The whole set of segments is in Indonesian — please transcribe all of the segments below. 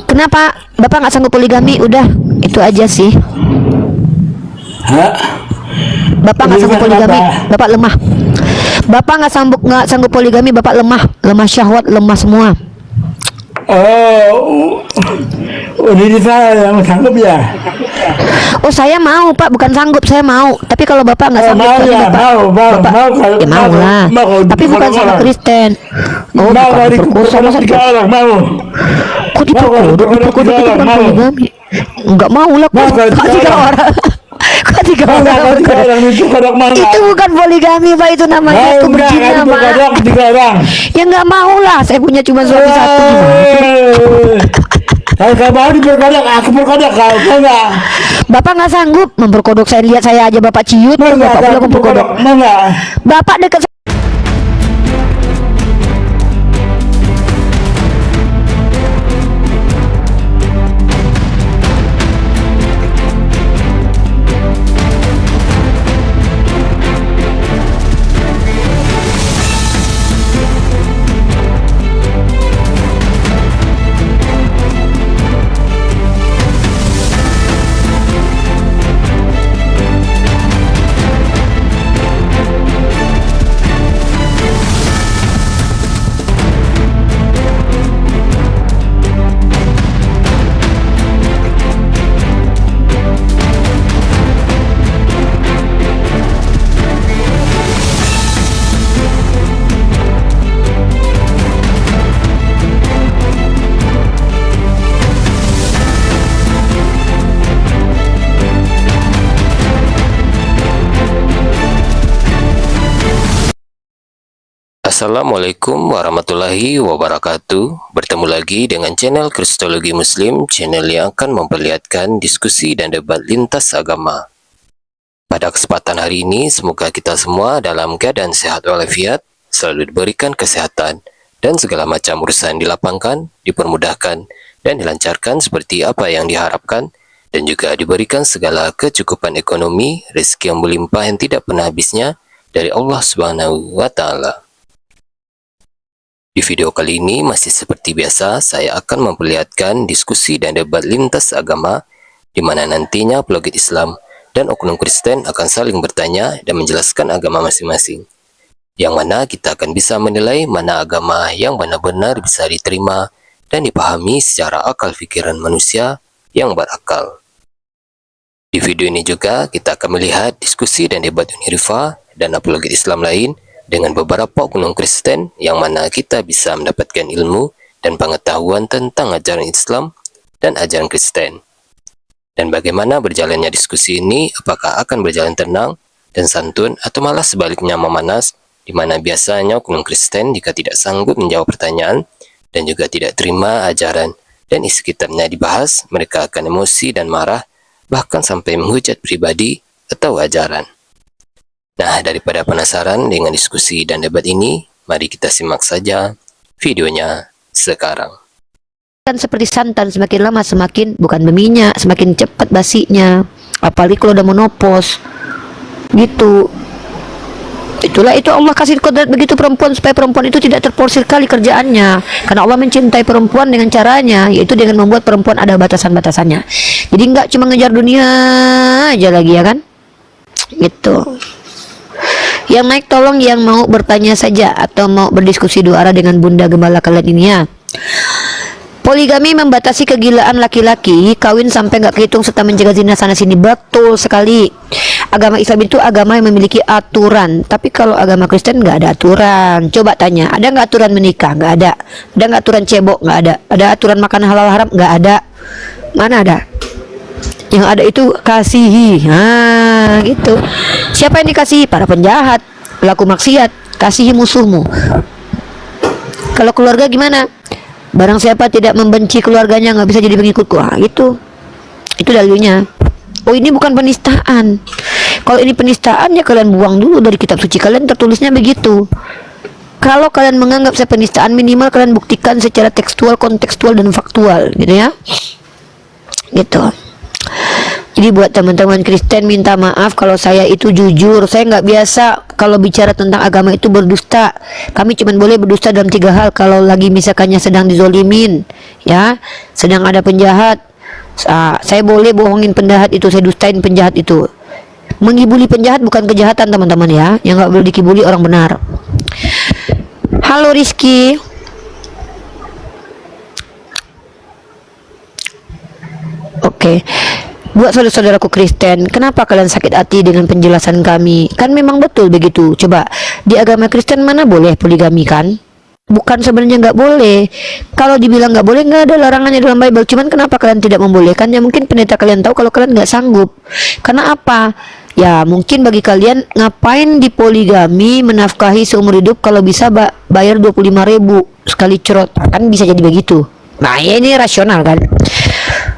Kenapa Bapak nggak sanggup poligami? Udah, itu aja sih. Hah? Bapak nggak sanggup poligami, Apa? Bapak lemah. Bapak nggak sanggup poligami, Bapak lemah, lemah syahwat, lemah semua. Oh, ini saya yang sanggup ya. Oh, saya mau Pak, bukan sanggup, saya mau. Tapi kalau Bapak nggak sanggup, Mau berarti ya, Bapak, mau kalau ya mau lah. Tapi bukan sama Kristen. Oh, mau bukan kalau perkosa, masa tiga orang mau. kok diperkodok itu kan poligami. Enggak mau lah, Mau kalau kok tiga tiga orang. orang. Kok tiga Mau orang kalau tiga berkodok? orang itu kodok mana? Itu bukan poligami Pak, itu namanya Mau itu enggak berzina kan Pak. kodok tiga orang. Ya nggak mau lah, saya punya cuma suami satu gimana? Kalau kau mau diperkodok, aku perkodok kau enggak? Bapak nggak sanggup memperkodok, saya lihat saya aja Bapak ciut, Mau enggak? Bapak pula memperkodok. Mau enggak? Bapak dekat. Assalamualaikum warahmatullahi wabarakatuh. Bertemu lagi dengan channel Kristologi Muslim, channel yang akan memperlihatkan diskusi dan debat lintas agama. Pada kesempatan hari ini, semoga kita semua dalam keadaan sehat walafiat, selalu diberikan kesehatan, dan segala macam urusan dilapangkan, dipermudahkan, dan dilancarkan seperti apa yang diharapkan, dan juga diberikan segala kecukupan ekonomi, rezeki yang melimpah yang tidak pernah habisnya dari Allah Subhanahu wa Ta'ala. Di video kali ini masih seperti biasa, saya akan memperlihatkan diskusi dan debat lintas agama, di mana nantinya apologet Islam dan oknum Kristen akan saling bertanya dan menjelaskan agama masing-masing. Yang mana kita akan bisa menilai mana agama yang benar-benar bisa diterima dan dipahami secara akal pikiran manusia yang berakal. Di video ini juga kita akan melihat diskusi dan debat Unirifa dan apologet Islam lain dengan beberapa oknum Kristen yang mana kita bisa mendapatkan ilmu dan pengetahuan tentang ajaran Islam dan ajaran Kristen. Dan bagaimana berjalannya diskusi ini, apakah akan berjalan tenang dan santun atau malah sebaliknya memanas, di mana biasanya oknum Kristen jika tidak sanggup menjawab pertanyaan dan juga tidak terima ajaran dan isi kitabnya dibahas, mereka akan emosi dan marah, bahkan sampai menghujat pribadi atau ajaran. Nah, daripada penasaran dengan diskusi dan debat ini, mari kita simak saja videonya sekarang. Kan seperti santan, semakin lama semakin bukan berminyak, semakin cepat basinya. Apalagi kalau udah menopos, gitu. Itulah itu Allah kasih kodrat begitu perempuan supaya perempuan itu tidak terporsir kali kerjaannya. Karena Allah mencintai perempuan dengan caranya, yaitu dengan membuat perempuan ada batasan-batasannya. Jadi nggak cuma ngejar dunia aja lagi ya kan? Gitu. Yang naik tolong yang mau bertanya saja atau mau berdiskusi dua arah dengan Bunda Gembala kalian ini ya. Poligami membatasi kegilaan laki-laki, kawin sampai nggak kehitung serta mencegah zina sana sini. Betul sekali. Agama Islam itu agama yang memiliki aturan. Tapi kalau agama Kristen nggak ada aturan. Coba tanya, ada nggak aturan menikah? Nggak ada. Ada nggak aturan cebok? Nggak ada. Ada aturan makan halal haram? Nggak ada. Mana ada? Yang ada itu kasihi. Nah, gitu. Siapa yang dikasihi? Para penjahat, pelaku maksiat. Kasihi musuhmu. Kalau keluarga gimana? Barang siapa tidak membenci keluarganya nggak bisa jadi pengikutku. Ah, itu dalilnya. Oh, ini bukan penistaan. Kalau ini penistaan ya kalian buang dulu dari kitab suci kalian, tertulisnya begitu. Kalau kalian menganggap saya penistaan, minimal kalian buktikan secara tekstual, kontekstual, dan faktual, gitu ya. Gitu. Jadi buat teman-teman Kristen minta maaf kalau saya itu jujur. Saya nggak biasa kalau bicara tentang agama itu berdusta. Kami cuma boleh berdusta dalam 3 hal. Kalau lagi misalkannya sedang dizolimin, ya, sedang ada penjahat, saya boleh bohongin penjahat itu, saya dustain penjahat itu. Mengibuli penjahat bukan kejahatan teman-teman ya, yang nggak boleh dikibuli orang benar. Halo Rizky. Oke. Buat saudara-saudaraku Kristen, kenapa kalian sakit hati dengan penjelasan kami? Kan memang betul begitu. Coba, di agama Kristen mana boleh poligami kan? Bukan sebenarnya nggak boleh. Kalau dibilang nggak boleh, nggak ada larangannya dalam Bible. Cuman kenapa kalian tidak membolehkannya? Mungkin pendeta kalian tahu kalau kalian nggak sanggup. Karena apa? Ya mungkin bagi kalian, ngapain dipoligami menafkahi seumur hidup kalau bisa bayar 25.000 sekali cerot? Kan bisa jadi begitu. Nah ya ini rasional kan?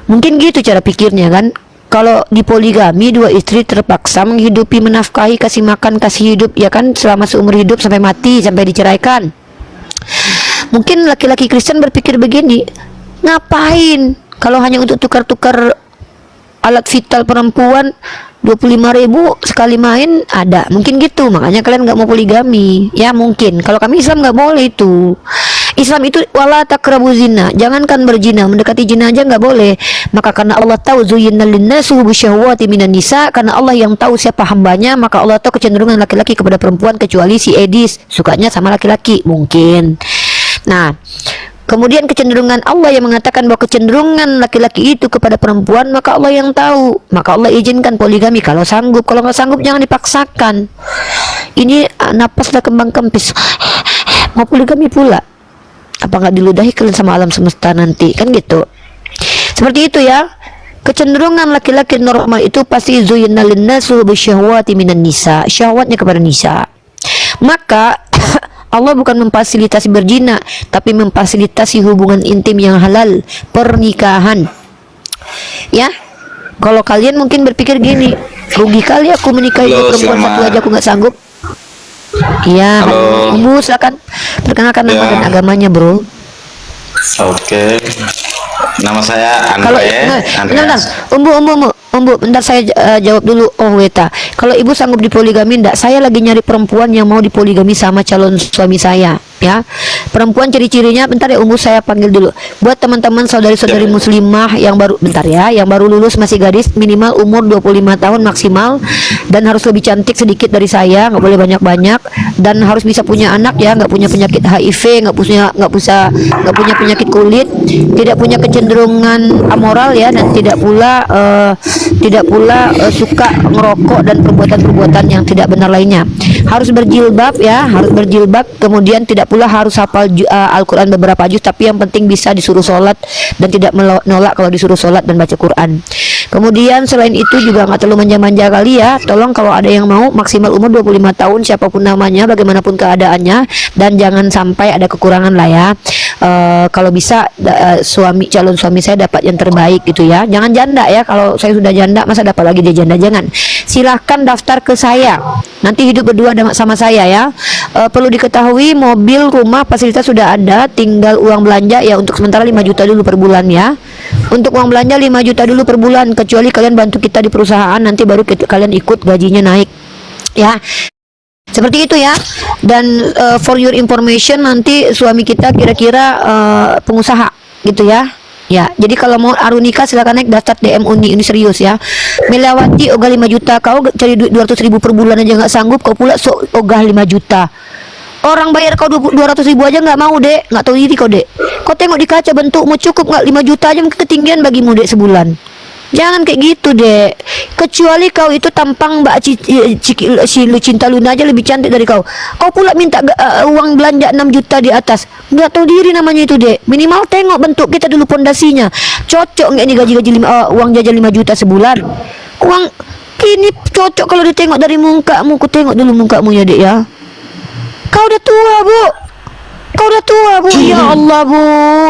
Mungkin gitu cara pikirnya kan? Kalau dipoligami, 2 istri terpaksa menghidupi, menafkahi, kasih makan, kasih hidup, ya kan, selama seumur hidup sampai mati, sampai diceraikan. Mungkin laki-laki Kristen berpikir begini, ngapain kalau hanya untuk tukar-tukar alat vital perempuan 25.000 sekali main ada, mungkin gitu, makanya kalian nggak mau poligami. Ya mungkin, kalau kami Islam nggak boleh itu. Islam itu wala taqrabu zina, jangankan berzina, mendekati zina aja nggak boleh. Maka karena Allah tahu zuyyina linnasi bisyahwati minan nisa, karena Allah yang tahu siapa hambanya, maka Allah tahu kecenderungan laki-laki kepada perempuan, kecuali si Edis sukanya sama laki-laki mungkin. Nah, kemudian kecenderungan Allah yang mengatakan bahwa kecenderungan laki-laki itu kepada perempuan, maka Allah yang tahu, maka Allah izinkan poligami kalau sanggup. Kalau nggak sanggup jangan dipaksakan. Ini napas dah kembang kempis, mau poligami pula. Apa nggak diludahi kalian sama alam semesta nanti, kan gitu. Seperti itu ya. Kecenderungan laki-laki normal itu pasti zuyyina linnasu bisyahwati minan nisa, syahwatnya kepada nisa. Maka Allah bukan memfasilitasi berzina, tapi memfasilitasi hubungan intim yang halal, pernikahan. Ya, kalau kalian mungkin berpikir gini, rugi kali aku menikahi perempuan satu aja, aku nggak sanggup. Iya, Umbu silakan perkenalkan nama dan agamanya, bro. Oke. Nama saya Kalau Andreas. Umbu, bentar saya jawab dulu. Oh Weta, kalau ibu sanggup dipoligami enggak? Saya lagi nyari perempuan yang mau dipoligami sama calon suami saya, ya. Perempuan ciri-cirinya, bentar ya Umbu, saya panggil dulu. Buat teman-teman saudari-saudari muslimah yang baru, bentar ya, yang baru lulus masih gadis, minimal umur 25 tahun maksimal, dan harus lebih cantik sedikit dari saya, nggak boleh banyak-banyak, dan harus bisa punya anak ya, nggak punya penyakit HIV, nggak punya penyakit kulit, tidak punya kecenderungan amoral ya, dan tidak pula suka ngerokok dan perbuatan-perbuatan yang tidak benar lainnya. Harus berjilbab ya, harus berjilbab. Kemudian tidak pula harus hafal Al-Quran beberapa juz, tapi yang penting bisa disuruh sholat dan tidak menolak kalau disuruh sholat dan baca Quran. Kemudian selain itu juga nggak terlalu manja-manja kali ya. Tolong kalau ada yang mau, maksimal umur 25 tahun, siapapun namanya, bagaimanapun keadaannya, dan jangan sampai ada kekurangan lah ya. Kalau bisa calon suami saya dapat yang terbaik gitu ya. Jangan janda ya, kalau saya sudah janda masa dapat lagi dia janda, jangan. Silahkan daftar ke saya, nanti hidup berdua sama saya ya. Perlu diketahui, mobil, rumah, fasilitas sudah ada, tinggal uang belanja ya, untuk sementara 5 juta dulu per bulan ya. Untuk uang belanja 5 juta dulu per bulan, kecuali kalian bantu kita di perusahaan, nanti baru kalian ikut gajinya naik ya. Seperti itu ya. Dan for your information, nanti suami kita kira-kira pengusaha gitu ya. Ya, jadi kalau mau arunika silakan naik daftar DM Uni, ini serius ya. Melewati ogah 5 juta, kau cari duit 200.000 per bulan aja nggak sanggup, kau pula ogah 5 juta. Orang bayar kau 200.000 aja nggak mau, Dek. Nggak tahu diri kau, Dek. Kau tengok di kaca bentukmu cukup nggak? 5 juta aja mungkin ketinggian bagimu, Dek, sebulan. Jangan kayak gitu, Dek. Kecuali kau itu tampang Mbak si Lucinta Luna aja lebih cantik dari kau. Kau pula minta uang belanja 6 juta di atas. Nggak tahu diri namanya itu, Dek. Minimal tengok bentuk kita dulu pondasinya. Cocok nggak ini gaji uang jajan 5 juta sebulan? Uang kini cocok kalau ditengok dari mukamu. Ku tengok dulu mukamu ya, Dek ya. Kau udah tua, Bu. Kau udah tua, Bu. Ya Allah, Bu.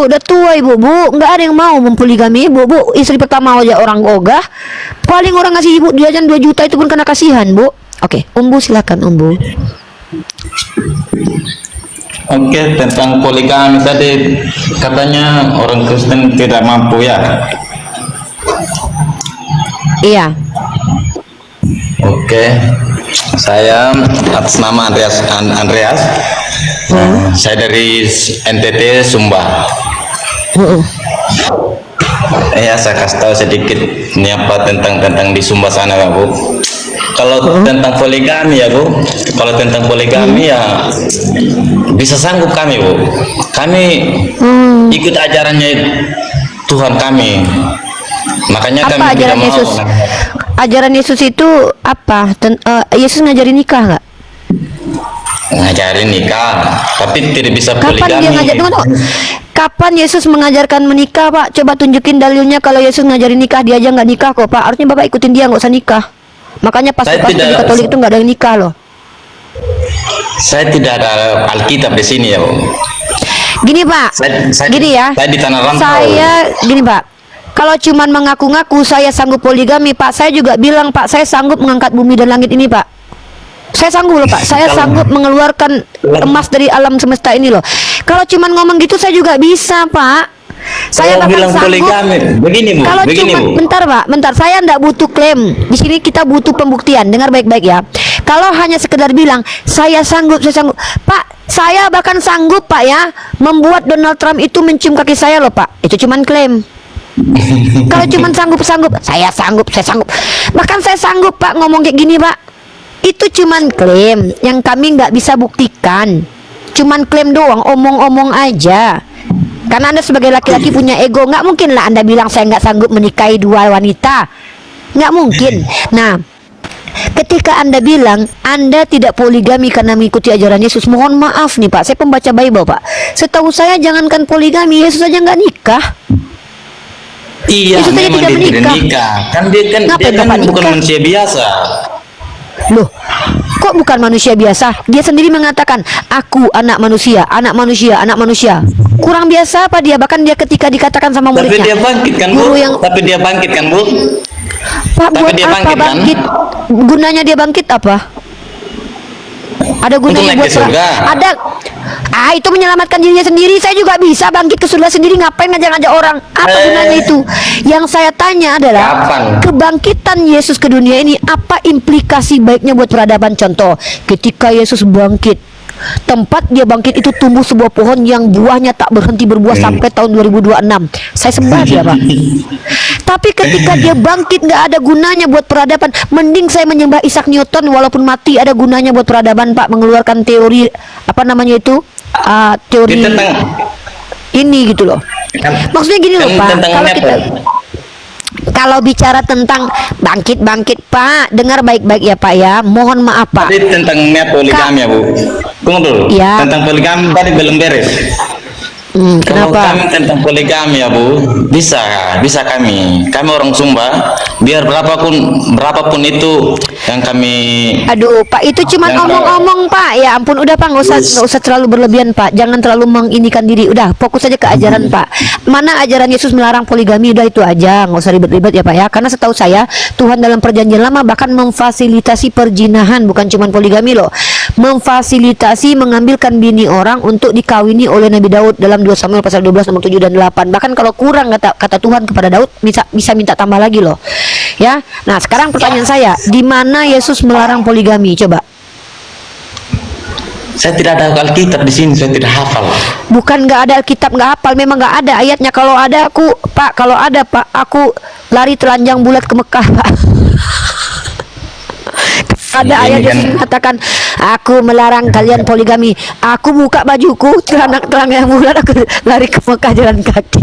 Udah tua, Ibu, Bu. Nggak ada yang mau mempoligami, Bu. Bu, istri pertama aja orang ogah. Paling orang ngasih Ibu jajan 2 juta itu pun karena kasihan, Bu. Oke, Umbu silakan, Umbu. Oke, tentang poligami tadi katanya orang Kristen tidak mampu ya. Iya. Oke. Saya atas nama Andreas. Saya dari NTT Sumbar. Ya saya kasih tahu sedikit ini apa tentang di Sumba sana ya Bu. Kalau tentang poligami ya Bu, kalau tentang poligami ya bisa sanggup kami Bu. Kami ikut ajarannya Tuhan kami. Makanya Apa kami tidak ajaran mau. Yesus? Ajaran Yesus itu apa? Yesus ngajarin nikah nggak? Ngajarin nikah, tapi tidak bisa Kapan dia poligami. ngajar? Tunggu. Kapan Yesus mengajarkan menikah, Pak? Coba tunjukin dalilnya kalau Yesus ngajarin nikah, dia aja nggak nikah kok, Pak. Harusnya Bapak ikutin dia, nggak usah nikah. Makanya Saya pastor-pastor di tidak- Katolik itu nggak ada yang nikah loh. Saya tidak ada Alkitab di sini ya Bu. Gini Pak, gini ya. Saya di tanah rantau. Saya gini Pak. Kalau cuman mengaku-ngaku saya sanggup poligami, Pak, saya juga bilang Pak, saya sanggup mengangkat bumi dan langit ini, Pak. Saya sanggup loh Pak, saya sanggup mengeluarkan emas dari alam semesta ini loh. Kalau cuman ngomong gitu saya juga bisa Pak. Saya Kalau bahkan bilang sanggup. poligami, begini Bu, Kalau begini cuma Bu. bentar Pak, bentar. Saya ndak butuh klaim. Di sini kita butuh pembuktian. Dengar baik-baik ya. Kalau hanya sekedar bilang saya sanggup, Pak, saya bahkan sanggup Pak ya membuat Donald Trump itu mencium kaki saya loh Pak. Itu cuman klaim. Kalau cuman sanggup, saya sanggup. Bahkan saya sanggup Pak ngomong kayak gini Pak. Itu cuman klaim yang kami nggak bisa buktikan. Cuman klaim doang, omong-omong aja. Karena Anda sebagai laki-laki punya ego, nggak mungkin lah Anda bilang saya nggak sanggup menikahi 2 wanita, nggak mungkin. Nah, ketika Anda bilang Anda tidak poligami karena mengikuti ajaran Yesus, mohon maaf nih Pak, saya pembaca Bible Pak. Setahu saya jangankan poligami, Yesus aja nggak nikah. Iya, Yesus saja memang tidak dia tidak menikah. nikah. Kan dia kan Ngapain Bapak bukan nikah? manusia biasa. Loh, kok bukan manusia biasa? Dia sendiri mengatakan, aku anak manusia. Kurang biasa apa dia? Bahkan dia ketika dikatakan sama Tapi muridnya, dia bangkit kan Bu? guru yang Tapi dia bangkit kan Bu? Pak, Tapi buat dia apa bangkit, kan? bangkit? Gunanya dia bangkit apa? Ada gunanya naik buat ke surga. ada. Itu menyelamatkan dirinya sendiri. Saya juga bisa bangkit ke surga sendiri. Ngapain ngajak-ngajak orang? Apa gunanya itu? Yang saya tanya adalah Kapan? kebangkitan Yesus ke dunia ini, apa implikasi baiknya buat peradaban? Contoh, ketika Yesus bangkit, tempat dia bangkit itu tumbuh sebuah pohon yang buahnya tak berhenti berbuah sampai tahun 2026. Saya sembah dia Pak. Tapi ketika dia bangkit nggak ada gunanya buat peradaban. Mending saya menyembah Isaac Newton walaupun mati, ada gunanya buat peradaban Pak, mengeluarkan teori apa namanya itu, teori Dia tentang ini gitu loh. Maksudnya gini loh Pak, tentang kalau apa? kita kalau bicara tentang bangkit Pak, dengar baik-baik ya Pak ya. Mohon maaf Pak. Tadi tentang poligami ya Bu. Tunggu dulu. Ya. Tentang poligami tadi belum beres. Kalau Kenapa? kami tentang poligami ya Bu, bisa kami orang Sumba, biar berapapun itu yang kami. Aduh Pak, itu cuma Yang omong-omong Pak. Ya ampun, udah Pak, nggak usah terlalu berlebihan Pak. Jangan terlalu menginikan diri. Udah, fokus aja ke ajaran Pak. Mana ajaran Yesus melarang poligami, udah itu aja, nggak usah ribet-ribet ya Pak ya. Karena setahu saya Tuhan dalam perjanjian lama bahkan memfasilitasi perzinahan, bukan cuma poligami loh. Memfasilitasi mengambilkan bini orang untuk dikawini oleh Nabi Daud dalam 2 Samuel pasal 12 nomor 7 dan 8. Bahkan kalau kurang kata Tuhan kepada Daud, bisa minta tambah lagi loh. Ya. Nah, sekarang pertanyaan saya, di mana Yesus melarang poligami? Coba. Saya tidak ada Alkitab di sini, saya tidak hafal. Bukan nggak ada Alkitab, nggak hafal, memang nggak ada ayatnya. Kalau ada aku lari telanjang bulat ke Mekah Pak. Ada Ini ayat kan- yang mengatakan, aku melarang kalian poligami. Aku buka bajuku, telanjang bulat, aku lari ke Mekah jalan kaki.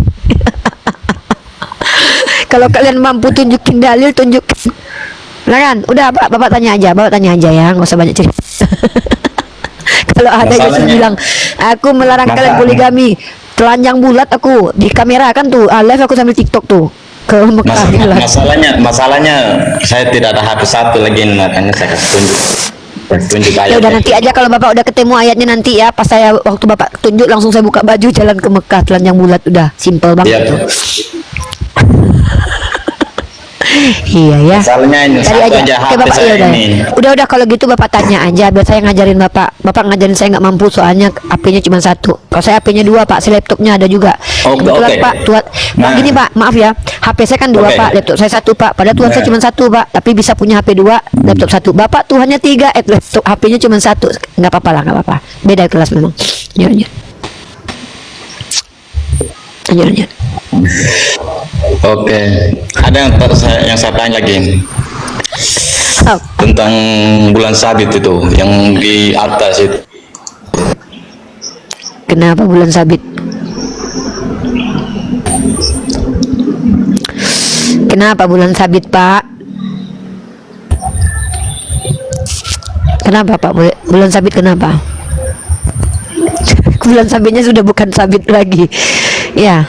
Kalau kalian mampu tunjukin dalil, tunjukin. Nah kan, udah Bapak tanya aja ya, nggak usah banyak cerita. Kalau ada Yesus Masalahnya- bilang, aku melarang kalian poligami, telanjang bulat aku di kamera kan tuh, live aku sambil TikTok tuh ke Mekah. Masalahnya saya tidak ada HP satu lagi, makanya saya kasih tunjuk Ya udah, nanti aja kalau Bapak udah ketemu ayatnya nanti ya, pas saya waktu Bapak tunjuk langsung saya buka baju jalan ke Mekah telanjang bulat, udah simple banget Iya. tuh. Iya ya. Masalahnya ini Cari satu aja. aja Oke HP Bapak, saya ya udah. ini. Udah kalau gitu Bapak tanya aja, biar saya ngajarin Bapak. Bapak ngajarin saya nggak mampu soalnya HP-nya cuma 1. Kalau saya HP-nya 2 Pak, si laptopnya ada juga. Oke, Kebetulan oke. Pak, Nah. gini Pak, maaf ya. HP saya kan 2 Oke. Pak, laptop saya 1 Pak. Padahal Tuhan saya Nah. cuma 1 Pak, tapi bisa punya HP 2, laptop 1. Bapak Tuhannya 3, laptop HP-nya cuma 1. Nggak apa-apa lah, nggak apa-apa. Beda kelas memang. Lanjut. Oke, ada yang saya tanya lagi tentang bulan sabit itu yang di atas itu. Kenapa bulan sabit? Kenapa bulan sabit, Pak? Kenapa, Pak? Bulan sabit kenapa? Bulan sabitnya sudah bukan sabit lagi. Ya.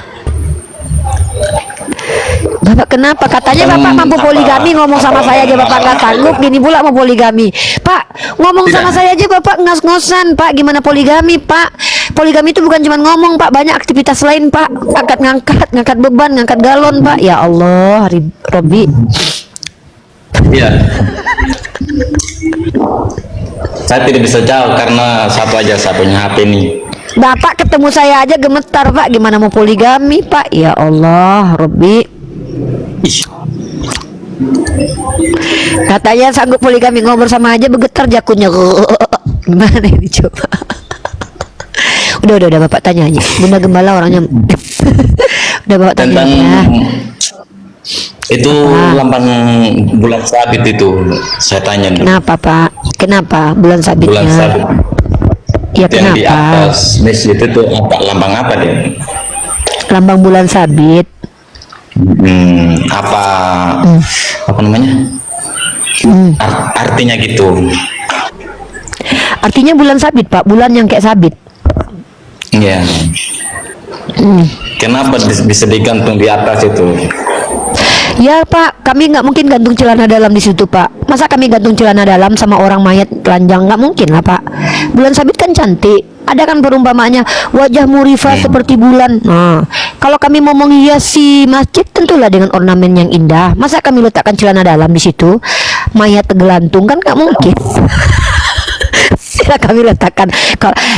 Bapak kenapa? Katanya Bapak mampu poligami, ngomong sama saya aja Bapak nggak sanggup, gini pula mau poligami. Pak, ngomong sama saya aja Bapak ngos-ngosan, Pak. Gimana poligami, Pak? Poligami itu bukan cuma ngomong, Pak. Banyak aktivitas lain, Pak. Ngangkat beban, ngangkat galon, Pak. Ya Allah, Robi. Iya. Saya tidak bisa jawab karena satu aja saya punya HP ini. Bapak ketemu saya aja gemetar, Pak. Gimana mau poligami, Pak? Ya Allah, Robi. Ih, Katanya sanggup poligami, ngobrol sama aja bergetar jakunnya. Gimana ini coba? Udah Bapak tanya aja. Bunda Gembala orangnya. Udah Bapak tanya tentang aja. itu lambang bulan sabit itu saya tanya dulu. Kenapa, Pak? Kenapa bulan sabitnya? Bulan sabit Ya itu yang di kenapa? atas masjid itu apa, lambang apa dia? Lambang bulan sabit. Apa namanya? Artinya gitu. Artinya bulan sabit, Pak. Bulan yang kayak sabit. Iya. Kenapa bisa digantung di atas itu? Ya Pak, kami nggak mungkin gantung celana dalam di situ Pak. Masa kami gantung celana dalam sama orang mayat telanjang? Nggak mungkin lah Pak. Bulan sabit kan cantik. Ada kan perumpamaannya wajah murifah seperti bulan. Nah, kalau kami mau menghiasi masjid tentulah dengan ornamen yang indah. Masa kami letakkan celana dalam di situ? Mayat tergelantung kan nggak mungkin. Ya kami letakkan.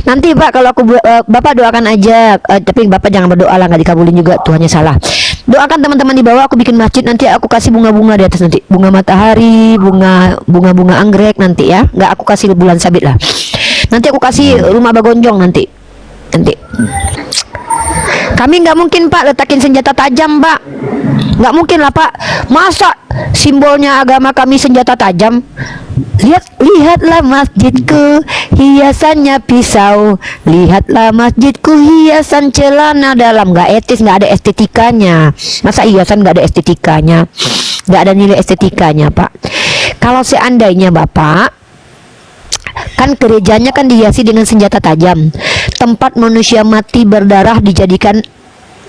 Nanti Pak, kalau Bapak doakan aja, tapi Bapak jangan berdoa lah, nggak dikabulin juga, Tuhannya salah. Doakan teman-teman di bawah, aku bikin masjid, nanti aku kasih bunga-bunga di atas, nanti bunga matahari, bunga anggrek nanti ya, nggak aku kasih bulan sabit lah. Nanti aku kasih rumah bagonjong nanti. Kami nggak mungkin Pak letakin senjata tajam Pak, nggak mungkin lah Pak. Masa simbolnya agama kami senjata tajam? Lihatlah masjidku, hiasannya pisau. Lihatlah masjidku, hiasan celana dalam. Nggak etis, nggak ada estetikanya. Masa hiasan nggak ada estetikanya? Nggak ada nilai estetikanya Pak. Kalau seandainya Bapak, kan gerejanya kan dihiasi dengan senjata tajam. Tempat manusia mati berdarah dijadikan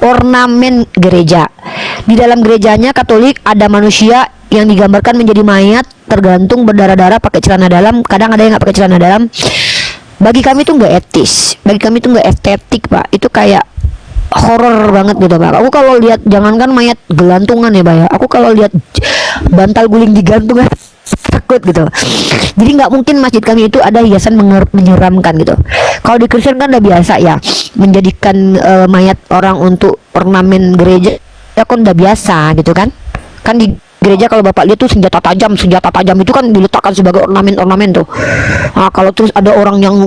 ornamen gereja. Di dalam gerejanya Katolik ada manusia yang digambarkan menjadi mayat tergantung berdarah-darah pakai celana dalam. Kadang ada yang nggak pakai celana dalam. Bagi kami itu nggak etis, bagi kami itu nggak estetik Pak. Itu kayak horor banget gitu Pak. Aku kalau lihat, jangankan mayat gelantungan ya Pak ya, aku kalau lihat bantal guling digantung takut gitu. Jadi nggak mungkin masjid kami itu ada hiasan menyeramkan gitu. Kalau di Kristen kan udah biasa ya menjadikan mayat orang untuk ornamen gereja, ya kan udah biasa gitu kan. Kan di gereja kalau Bapak lihat tuh senjata tajam itu kan diletakkan sebagai ornamen tuh. Nah, kalau terus ada orang yang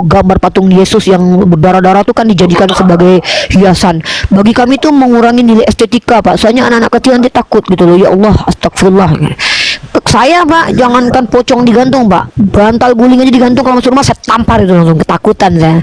gambar patung Yesus yang berdarah-darah tuh kan dijadikan sebagai hiasan. Bagi kami tuh mengurangi nilai estetika Pak. Soalnya anak-anak kecil nanti takut gitu loh. Ya Allah, astagfirullah. Saya Pak, jangankan pocong digantung Pak, bantal guling aja digantung kalau masuk rumah saya tampar itu langsung, ketakutan saya.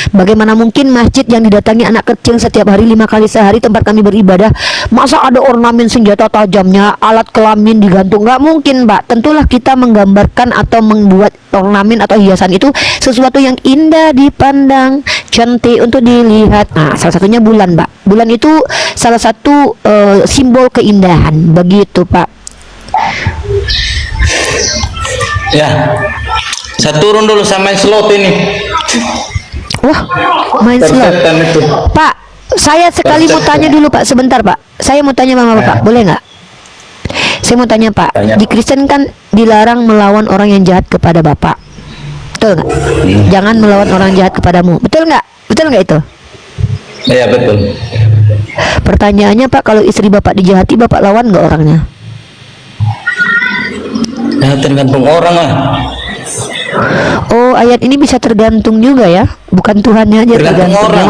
Bagaimana mungkin masjid yang didatangi anak kecil setiap hari 5 kali sehari tempat kami beribadah, masa ada ornamen senjata tajamnya, alat kelamin digantung? Nggak mungkin Pak. Tentulah kita menggambarkan atau membuat ornamen atau hiasan itu sesuatu yang indah dipandang, cantik untuk dilihat. Nah, salah satunya bulan Pak. Bulan itu salah satu simbol keindahan, begitu Pak. Ya, saya turun dulu sama main slot ini. Wah, main slot. Tersetan itu. Pak, saya sekali mau tanya dulu Pak, sebentar Pak. Saya mau tanya sama Bapak, boleh nggak? Saya mau tanya Pak, Tanya. di Kristen kan dilarang melawan orang yang jahat kepada Bapak, betul nggak? Jangan melawan orang jahat kepadamu, betul nggak? Betul nggak itu? Iya betul. Pertanyaannya Pak, kalau istri Bapak dijahati, Bapak lawan nggak orangnya? Ya tergantung orang lah. Oh, ayat ini bisa tergantung juga ya, bukan Tuhannya aja Tergantung tergantung. orang.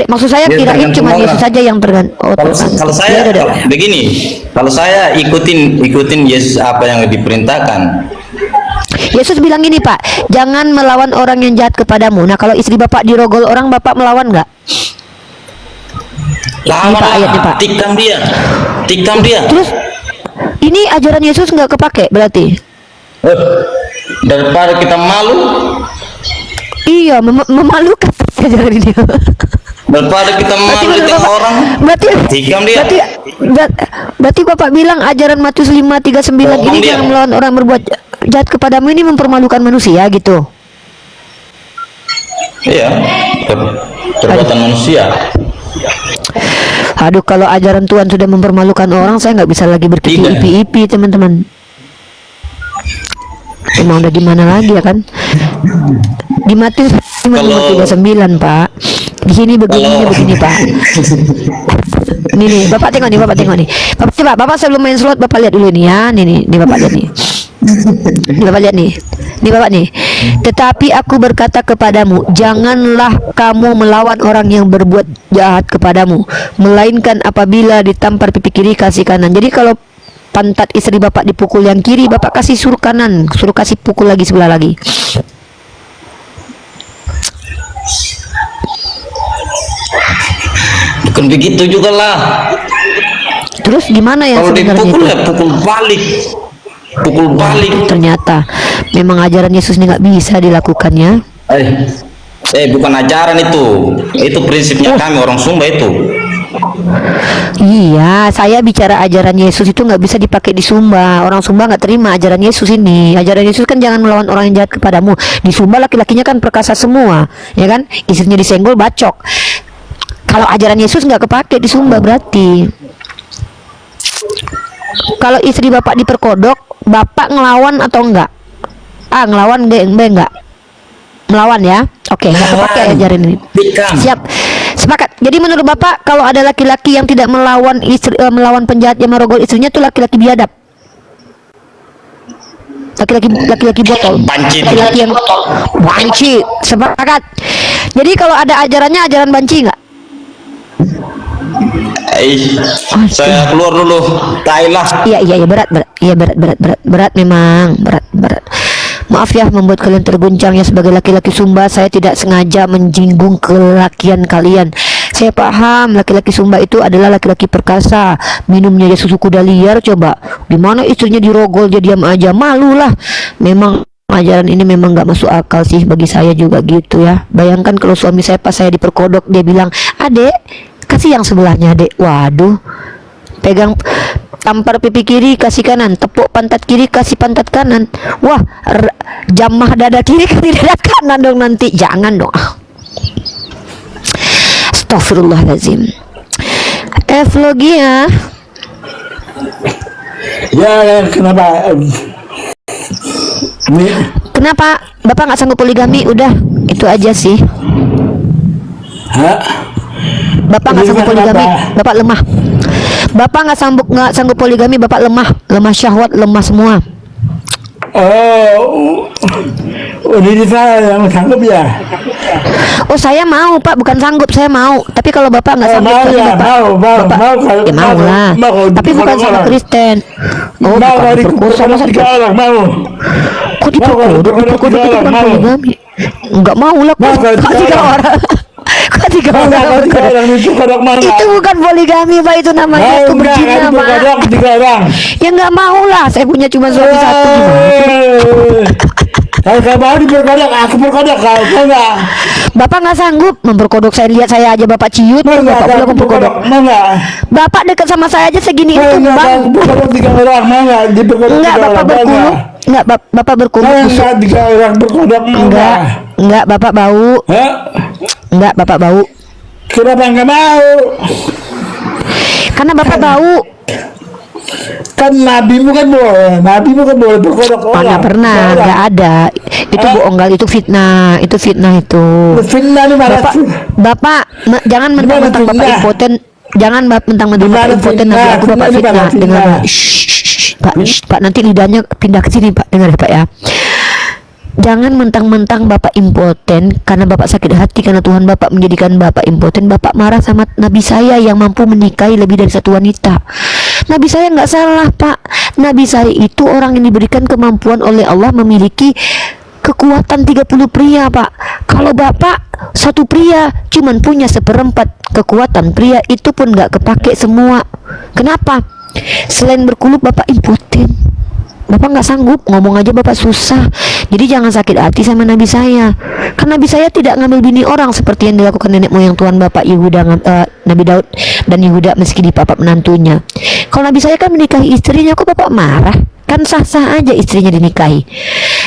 Maksud saya Ya, kirain tergantung cuma orang. Yesus saja yang tergantung. Oh, Kalau tergantung. kalau saya Ya, udah. begini, kalau saya ikutin Yesus apa yang diperintahkan. Yesus bilang gini Pak, jangan melawan orang yang jahat kepadamu. Nah kalau istri Bapak dirogol orang, Bapak melawan nggak? Lawan Pak, ayatnya, Pak. tikam dia. Terus ini ajaran Yesus nggak kepake berarti? Daripada kita malu, Iya, memalukan ajaran ini. daripada kita malu di menurut tengah Bapak- orang, berarti tikam dia. berarti Bapak bilang ajaran Matius 5:39 Potong ini dia. jangan melawan orang berbuat jahat kepadamu ini mempermalukan manusia gitu. Iya, perbuatan manusia. Aduh, kalau ajaran Tuhan sudah mempermalukan orang, saya nggak bisa lagi berkiki Tidak. ipi-ipi, teman-teman. Emang udah di mana lagi ya kan? Di Matius 5:39 Pak. Di sini begini Pak. Nih, Bapak tengok nih, Bapak tengok nih. Bapak coba, Bapak sebelum main slot Bapak lihat dulu nih ya. Nih, Bapak lihat nih. Nih Bapak lihat nih. Nih Bapak nih. Tetapi aku berkata kepadamu, janganlah kamu melawan orang yang berbuat jahat kepadamu, melainkan apabila ditampar pipi kiri kasih kanan. Jadi kalau pantat istri Bapak dipukul yang kiri, Bapak kasih suruh kanan, suruh kasih pukul lagi sebelah lagi. Bukan begitu juga lah. Terus gimana ya Kalau sebenarnya dipukul itu? ya pukul balik. Ternyata memang ajaran Yesus ini nggak bisa dilakukannya. Bukan ajaran itu prinsipnya kami orang Sumba itu. Iya, saya bicara ajaran Yesus itu nggak bisa dipakai di Sumba. Orang Sumba nggak terima ajaran Yesus ini. Ajaran Yesus kan jangan melawan orang yang jahat kepadamu. Di Sumba laki-lakinya kan perkasa semua, ya kan? Istrinya disenggol bacok. Kalau ajaran Yesus nggak kepake di Sumba berarti. Kalau istri Bapak diperkodok, Bapak ngelawan atau enggak? Ngelawan enggak? Melawan ya? Oke, nggak kepake ajaran ini. Siap. Sepakat. Jadi menurut Bapak kalau ada laki-laki yang tidak melawan melawan penjahat yang merogol istrinya itu laki-laki biadab. Laki-laki botol. Banci. Laki-laki yang banci. Sepakat. Jadi kalau ada ajarannya ajaran banci nggak? Saya keluar dulu. Tailah. Iya berat. Iya berat memang berat. Maaf ya membuat kalian terguncang ya, sebagai laki-laki Sumba saya tidak sengaja menjinggung kelakian kalian. Saya paham laki-laki Sumba itu adalah laki-laki perkasa, minumnya ya susu kuda liar. Coba gimana istrinya dirogol dia diam aja, malu lah. Memang ajaran ini memang nggak masuk akal sih bagi saya juga gitu ya. Bayangkan kalau suami saya pas saya diperkodok dia bilang, "Adek, kasih yang sebelahnya, Dek." Waduh. Pegang, tampar pipi kiri kasih kanan, tepuk pantat kiri kasih pantat kanan. Wah, jamah dada kiri kasih dada kanan dong nanti. Jangan dong. Astagfirullahaladzim. Evlogia. Ya, kenapa? Kenapa Bapak nggak sanggup poligami? Udah, itu aja sih. Hah? Bapak nggak sanggup poligami, Kenapa? Bapak lemah. Bapak nggak sanggup poligami, Bapak lemah syahwat, lemah semua. Ini saya yang sanggup ya. Oh, saya mau Pak, bukan sanggup, saya mau. Tapi kalau Bapak nggak sanggup, mau berarti ya, Bapak, mau, ya mau lah. Tapi bukan sama Kristen. Oh, Mau bukan diperkosa, masa tiga orang, mau. kok diperkosa itu bukan poligami? Enggak mau lah, Mau, kok kalau tiga orang. Kok tiga Mau orang? kalau tiga orang itu kodok mau Itu bukan poligami Pak, itu namanya itu berzina Pak. kodok tiga orang. Ya nggak mau lah, saya punya cuma suami satu gimana? Kalau nggak mau diperkodok, aku perkodok kau enggak. Bapak nggak sanggup memperkodok, saya lihat saya aja Bapak ciut, Mau nggak Bapak aku belum memperkodok. Mau nggak? Bapak dekat sama saya aja segini Mau itu nggak bang. aku perkodok tiga orang, mau nggak diperkodok Enggak, tiga Bapak orang, mau berkuluk. nggak? Enggak, Bapak berkuluk Mau busuk. nggak tiga orang perkodok, mau nggak? Enggak, Bapak bau. Hah? Enggak, Bapak bau. Kenapa nggak mau? Karena Bapak bau. Kan nabimu kan boleh perkodok orang. Mana pernah, Orang. enggak ada. Itu bohong kali, itu fitnah itu. Fitnah di mana? Bapak jangan mentang-mentang Gimana Bapak fitnah? impoten. Jangan mentang-mentang Gimana Bapak impoten fitnah? nanti aku Bapak Fitnah di mana? fitnah. Dengar Fitnah. Pak. Pak, nanti lidahnya pindah ke sini Pak. Dengar ya Pak ya. Jangan mentang-mentang Bapak impoten karena Bapak sakit hati karena Tuhan Bapak menjadikan Bapak impoten, Bapak marah sama Nabi saya yang mampu menikahi lebih dari satu wanita. Nabi saya nggak salah, Pak. Nabi saya itu orang yang diberikan kemampuan oleh Allah memiliki kekuatan 30 pria, Pak. Kalau Bapak satu pria cuman punya seperempat kekuatan pria, itu pun nggak kepake semua. Kenapa? Selain berkulub, Bapak impoten. Bapak nggak sanggup, ngomong aja Bapak susah. Jadi jangan sakit hati sama Nabi saya. Karena Nabi saya tidak ngambil bini orang seperti yang dilakukan nenek moyang Tuhan Bapak Yehuda, Nabi Daud dan Yehuda meski dipapak menantunya. Kalau Nabi saya kan menikahi istrinya, kok Bapak marah? Kan sah-sah aja istrinya dinikahi.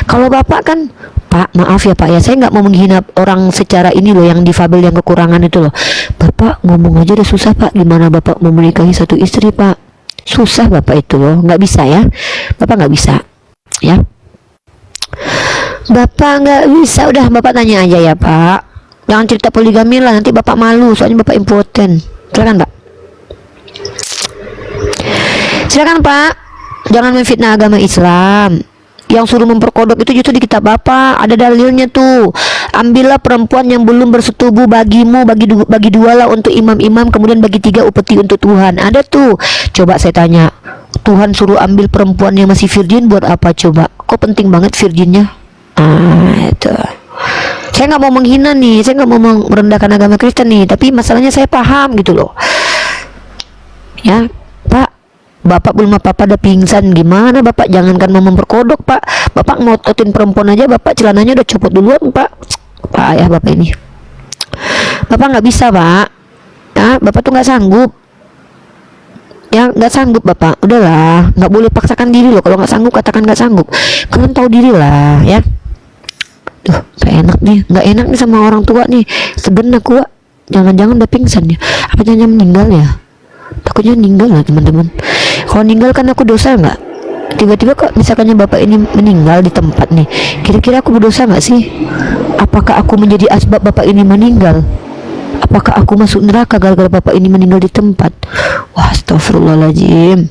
Kalau Bapak kan, Pak maaf ya Pak ya, saya nggak mau menghina orang secara ini loh, yang difabel yang kekurangan itu loh. Bapak ngomong aja udah susah Pak, gimana Bapak mau menikahi satu istri Pak? Susah Bapak itu loh, nggak bisa ya, Bapak nggak bisa ya, Bapak nggak bisa. Udah Bapak tanya aja ya Pak, jangan cerita poligami lah, nanti Bapak malu soalnya Bapak impoten. Silakan Pak, silakan Pak, jangan memfitnah agama Islam. Yang suruh memperkodok itu justru di kitab Bapak, ada dalilnya tuh. Ambillah perempuan yang belum bersetubuh bagimu, bagi dua lah untuk imam-imam, kemudian bagi tiga upeti untuk Tuhan. Ada tuh. Coba saya tanya, Tuhan suruh ambil perempuan yang masih virgin buat apa coba? Kok penting banget virginnya? Itu. Saya nggak mau menghina nih, saya nggak mau merendahkan agama Kristen nih, tapi masalahnya saya paham gitu loh. Ya, Pak. Bapak belum apa-apa udah pingsan, gimana Bapak? Jangankan mau memperkodok Pak, Bapak ngototin perempuan aja Bapak celananya udah copot duluan Pak. Pak ya Bapak ini, Bapak nggak bisa Pak ya, Bapak tuh nggak sanggup ya, nggak sanggup Bapak. Udahlah, nggak boleh paksakan diri loh. Kalau nggak sanggup katakan nggak sanggup, kalian tahu diri lah ya. Duh, nggak enak nih, nggak enak nih sama orang tua nih. Segen aku, jangan-jangan udah pingsan ya, apa jangan meninggal ya? Takutnya meninggal lah teman-teman. Kalau meninggal kan aku dosa nggak? Tiba-tiba kok misalkannya Bapak ini meninggal di tempat nih, kira-kira aku berdosa nggak sih? Apakah aku menjadi asbab Bapak ini meninggal? Apakah aku masuk neraka gara-gara Bapak ini meninggal di tempat? Wah, astagfirullahaladzim.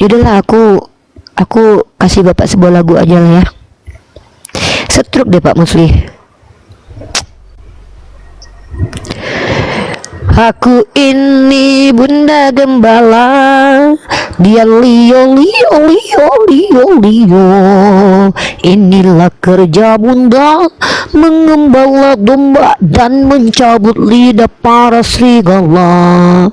Yaudahlah, aku kasih Bapak sebuah lagu aja lah ya. Setruk deh Pak Musli. Aku ini bunda gembala, dia Lio. Inilah kerja bunda, mengembala domba dan mencabut lidah para serigala.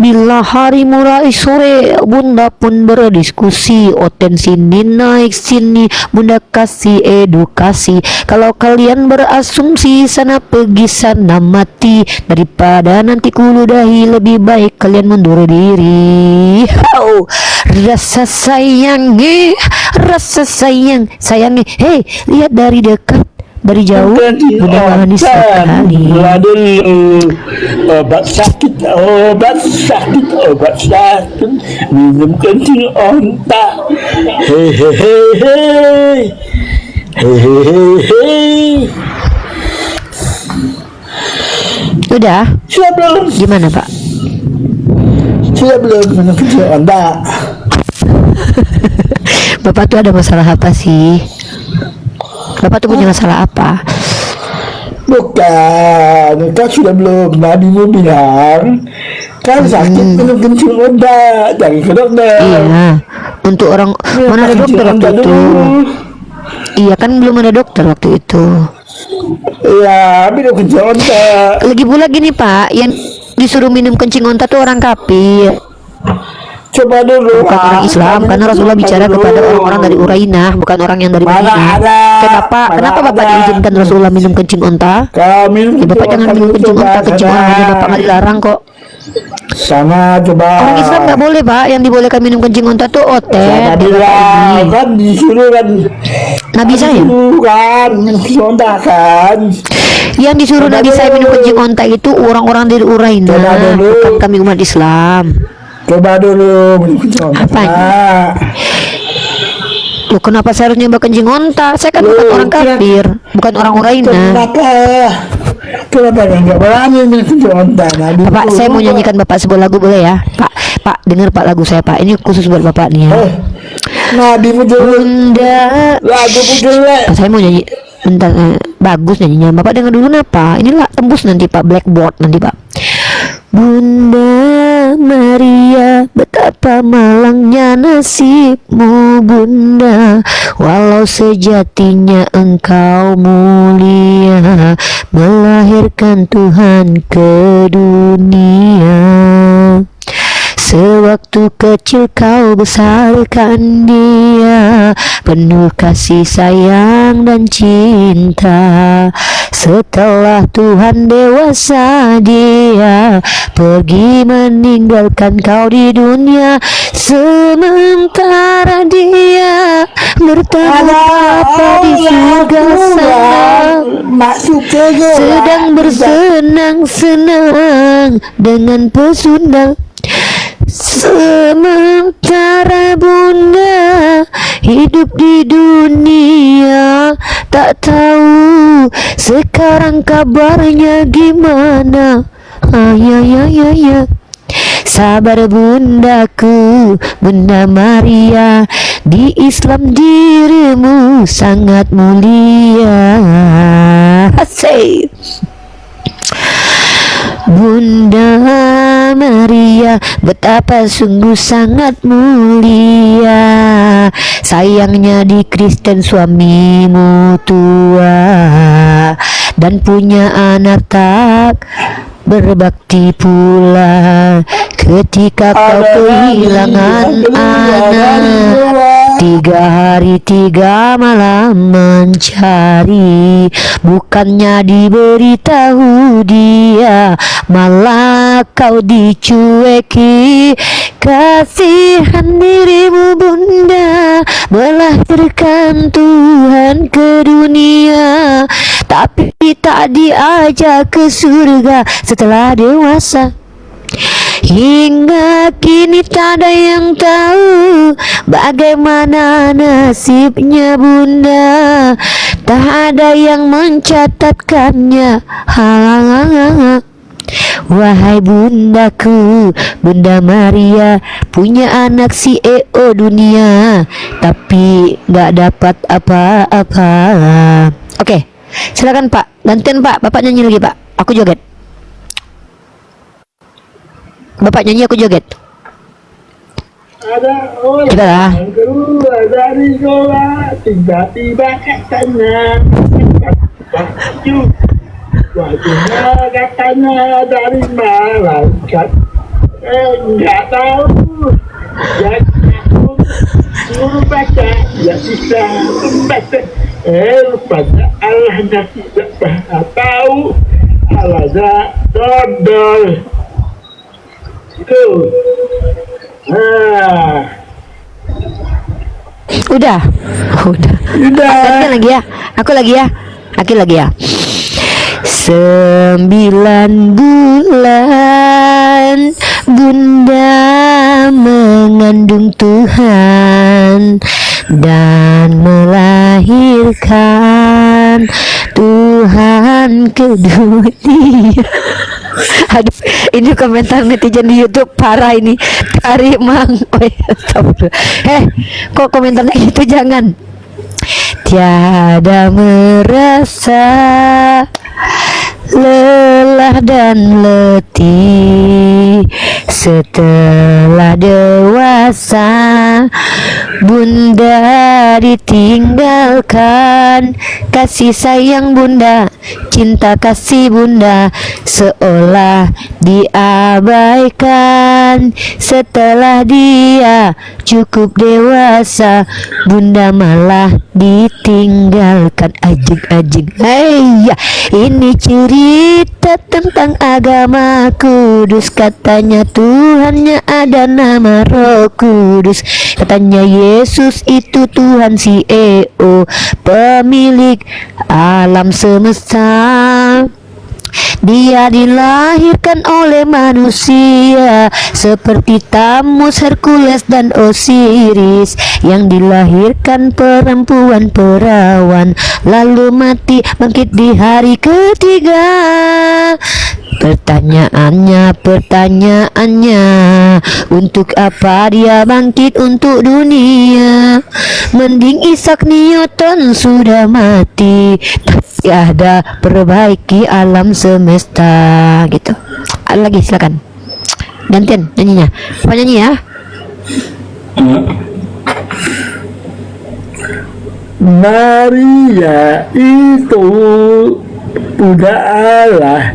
Bila hari mulai sore, bunda pun berdiskusi. Oten sini naik sini, bunda kasih edukasi. Kalau kalian berasumsi sana pergi sana mati, daripada nanti kuludahi lebih baik kalian mundur diri. Oh, rasa sayangi, hei lihat dari dekat, dari jauh udah manis sekali. Obat sakit, minum kencing onta. Hehehe. Udah? Sudah belum? Gimana Pak? Sudah belum minum kencing onta? Bapak tuh ada masalah apa sih? Bapak tuh punya masalah apa? Bukan, kau sudah belum? Nabimu bilang kan sakit minum kencing onta, jangan ke dokter. Iya, untuk orang mana ada dokter waktu itu? Iya kan belum ada dokter waktu itu. Iya, minum kencing onta. Lagi pula gini Pak, yang disuruh minum kencing onta tuh orang kafir, Coba dulu. bukan orang Islam. Karena Rasulullah bicara kepada orang-orang dari Urainah, bukan orang yang dari Mana Madinah. ada? Kenapa Mana Bapak ada? diizinkan Rasulullah minum kencing onta? Kau minum Ya Bapak jangan minum kencing onta, kencing orang aja Bapak nggak dilarang kok. Sana coba. Orang Islam nggak boleh Pak, yang dibolehkan minum kencing onta tuh otet. Sana bilang kan disuruh kan. Nabi saya. Disuruh kan minum kencing onta kan. Yang disuruh Coba Nabi saya dulu. minum kencing onta itu orang-orang dari Coba Urainah, dulu. bukan kami umat Islam. Coba dulu minum kencing onta. Apanya? Loh, kenapa saya harus nyoba kencing onta? Saya kan bukan Loh, orang kafir, bukan orang Urainah. Kenapa nggak berani minum kencing onta? Nabi Bapak, saya mau dulu. nyanyikan Bapak sebuah lagu boleh ya? Pak, dengar Pak lagu saya Pak. Ini khusus buat Bapak nih ya. Nadimu jelek. Bunda. Lagumu jelek. Saya mau nyanyi. Bentar, bagus nyanyinya. Bapak dengar dulu apa? Inilah tembus nanti Pak, blackboard nanti Pak. Bunda Maria, betapa malangnya nasibmu Bunda, walau sejatinya engkau mulia, melahirkan Tuhan ke dunia. Sewaktu kecil kau besarkan dia, penuh kasih sayang dan cinta. Setelah Tuhan dewasa dia pergi meninggalkan kau di dunia. Sementara dia bertemu Bapa di surga sana, sedang bersenang-senang dengan pesona. Sementara Bunda hidup di dunia, tak tahu sekarang kabarnya gimana. Ya. Sabar bundaku, Bunda Maria, di Islam dirimu sangat mulia. Asik. Bunda Maria, betapa sungguh sangat mulia, sayangnya di Kristen suamimu tua dan punya anak tak berbakti pula. Ketika kau kehilangan anak, 3 hari 3 malam mencari, bukannya diberitahu dia, malah kau dicueki. Kasihan dirimu Bunda, melahirkan Tuhan ke dunia, tapi tak diajak ke surga setelah dewasa. Hingga kini tak ada yang tahu bagaimana nasibnya Bunda, tak ada yang mencatatkannya. Wahai bundaku, Bunda Maria, punya anak CEO dunia, tapi gak dapat apa-apa. Oke, silakan Pak, gantian Pak, Bapak nyanyi lagi Pak, aku joget. Bapak nyanyi, aku joget. Ada orang Kita lah. keluar dari sekolah, tiba-tiba katanya baju, bajunya katanya dari malaikat. Enggak tahu. Jadi aku suruh baca, ya bisa membaca. Rupanya Allahnya tidak pernah tahu. Allahnya dodol. Itu. Udah. Aku lagi ya. 9 bulan Bunda mengandung Tuhan dan melahirkan Tuhan ke dunia. Aduh, ini komentar netizen di YouTube parah ini. Tarik mang. Oh, ya, kok komentarnya gitu, jangan. Tiada merasa lelah dan letih setelah dewasa. Bunda ditinggalkan, kasih sayang Bunda, cinta kasih Bunda seolah diabaikan. Setelah dia cukup dewasa, Bunda malah ditinggalkan. Ajeng. Hey, ini cerita tentang agama kudus. Katanya Tuhannya ada nama Roh Kudus. Katanya Yesus itu Tuhan CEO, pemilik alam semesta. Dia dilahirkan oleh manusia seperti Tamus, Hercules, dan Osiris, yang dilahirkan perempuan perawan lalu mati bangkit di hari ketiga. Pertanyaannya, untuk apa dia bangkit untuk dunia? Mending Isaac Newton sudah mati, tapi ada perbaiki alam semesta gitu. Ada lagi, silakan. Gantian nyanyinya. Apa nyanyi ya? Maria itu budak Allah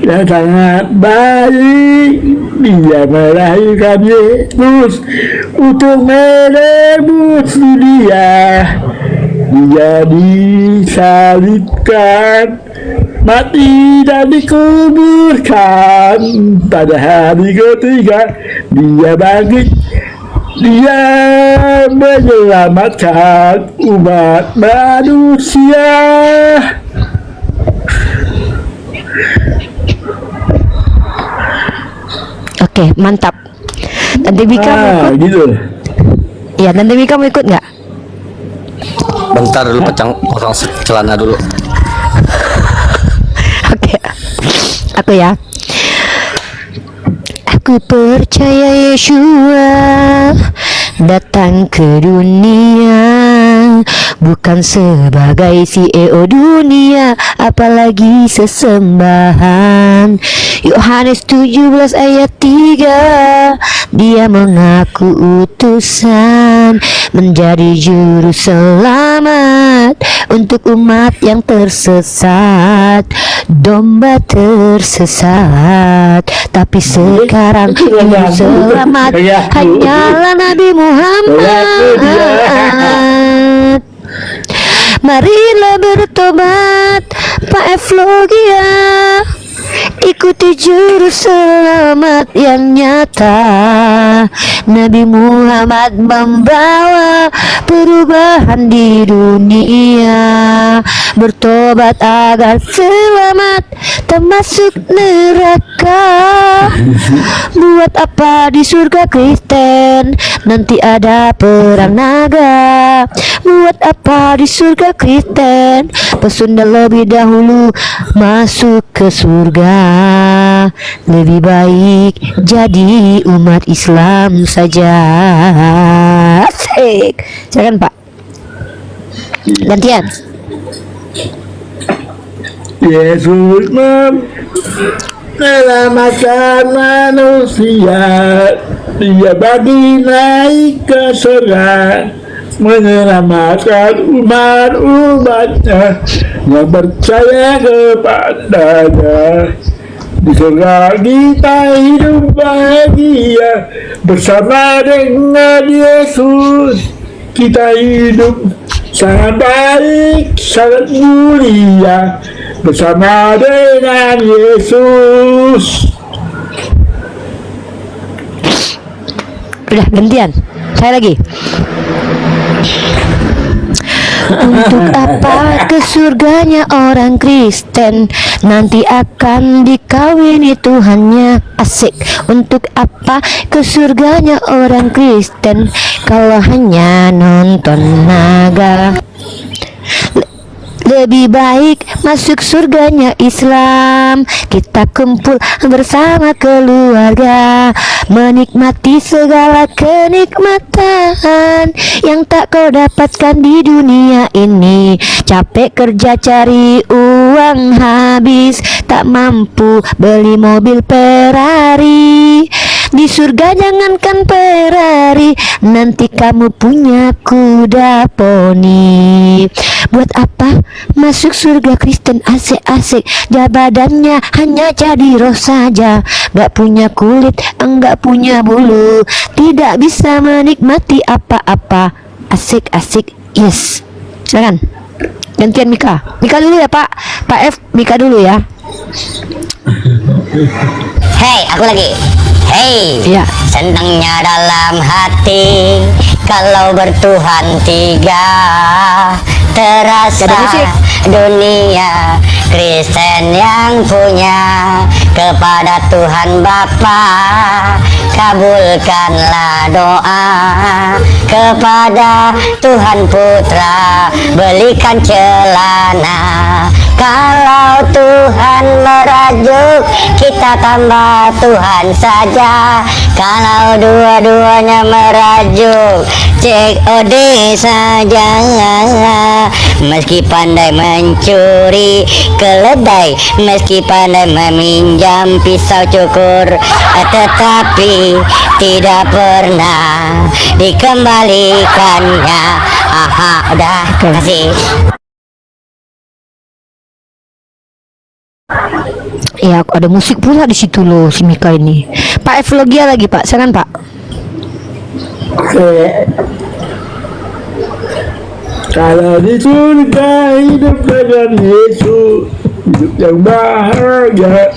yang sangat baik. Dia melahirkan Yesus untuk menebus dunia. Dia disalibkan, mati dan dikuburkan. Pada hari ketiga dia bangkit. Dia menyelamatkan umat manusia. Oke, mantap. Tante Mika mau ikut? Gitu. Iya, Tante Mika mau ikut nggak? Bentar dulu, pasang celana dulu. Oke, aku ya. Aku percaya Yeshua datang ke dunia bukan sebagai CEO dunia, apalagi sesembahan. Yohanes 17 ayat 3, dia mengaku utusan menjadi juru selamat untuk umat yang tersesat, domba tersesat. Tapi sekarang juru selamat hanyalah Nabi Muhammad. Marilah bertobat, Pak Evlogia, ikuti juru selamat yang nyata. Nabi Muhammad membawa perubahan di dunia. Bertobat agar selamat, termasuk neraka. Buat apa di surga Kristen nanti ada perang naga? Buat apa di surga Kristen pesunda lebih dahulu masuk ke surga? Lebih baik jadi umat Islam saja. Asik. Silakan Pak. Gantian. Yesus menyelamatkan manusia. Dia bagi naik ke surga, menyelamatkan umat-umatnya yang percaya kepadanya. Di surga kita hidup bahagia bersama dengan Yesus. Kita hidup sangat baik, sangat mulia bersama dengan Yesus. Udah gantian. Saya lagi. Untuk apa ke surganya orang Kristen nanti akan dikawini Tuhannya? Asik. Untuk apa ke surganya orang Kristen kalau hanya nonton naga? Lebih baik masuk surganya Islam. Kita kumpul bersama keluarga, menikmati segala kenikmatan yang tak kau dapatkan di dunia ini. Capek kerja cari uang habis, tak mampu beli mobil Ferrari. Di surga jangankan Ferrari, nanti kamu punya kuda poni. Buat apa masuk surga Kristen asik-asik, badannya hanya jadi roh saja, gak punya kulit, enggak punya bulu, tidak bisa menikmati apa-apa. Asik-asik, yes. Silakan. Gantian Mika. Mika dulu ya Pak. Pak F, Mika dulu ya. Hei, aku lagi. Hei, Iya. senangnya dalam hati kalau bertuhan tiga. Terasa Ada musik. dunia Kristen yang punya kepada Tuhan Bapa, kabulkanlah doa kepada Tuhan Putra, belikan celana. Kalau Tuhan merajuk, kita tambah Tuhan saja. Kalau dua-duanya merajuk, COD saja. Meski pandai mencuri keledai, meski pandai meminjam pisau cukur, tetapi tidak pernah dikembalikannya. Aha, udah, kasih. Ya, ada musik pula di situ loh si Mika ini. Pak Evlogia lagi Pak, silakan Pak. Oke. Kalau di surga hidup dengan Yesus, hidup yang bahagia,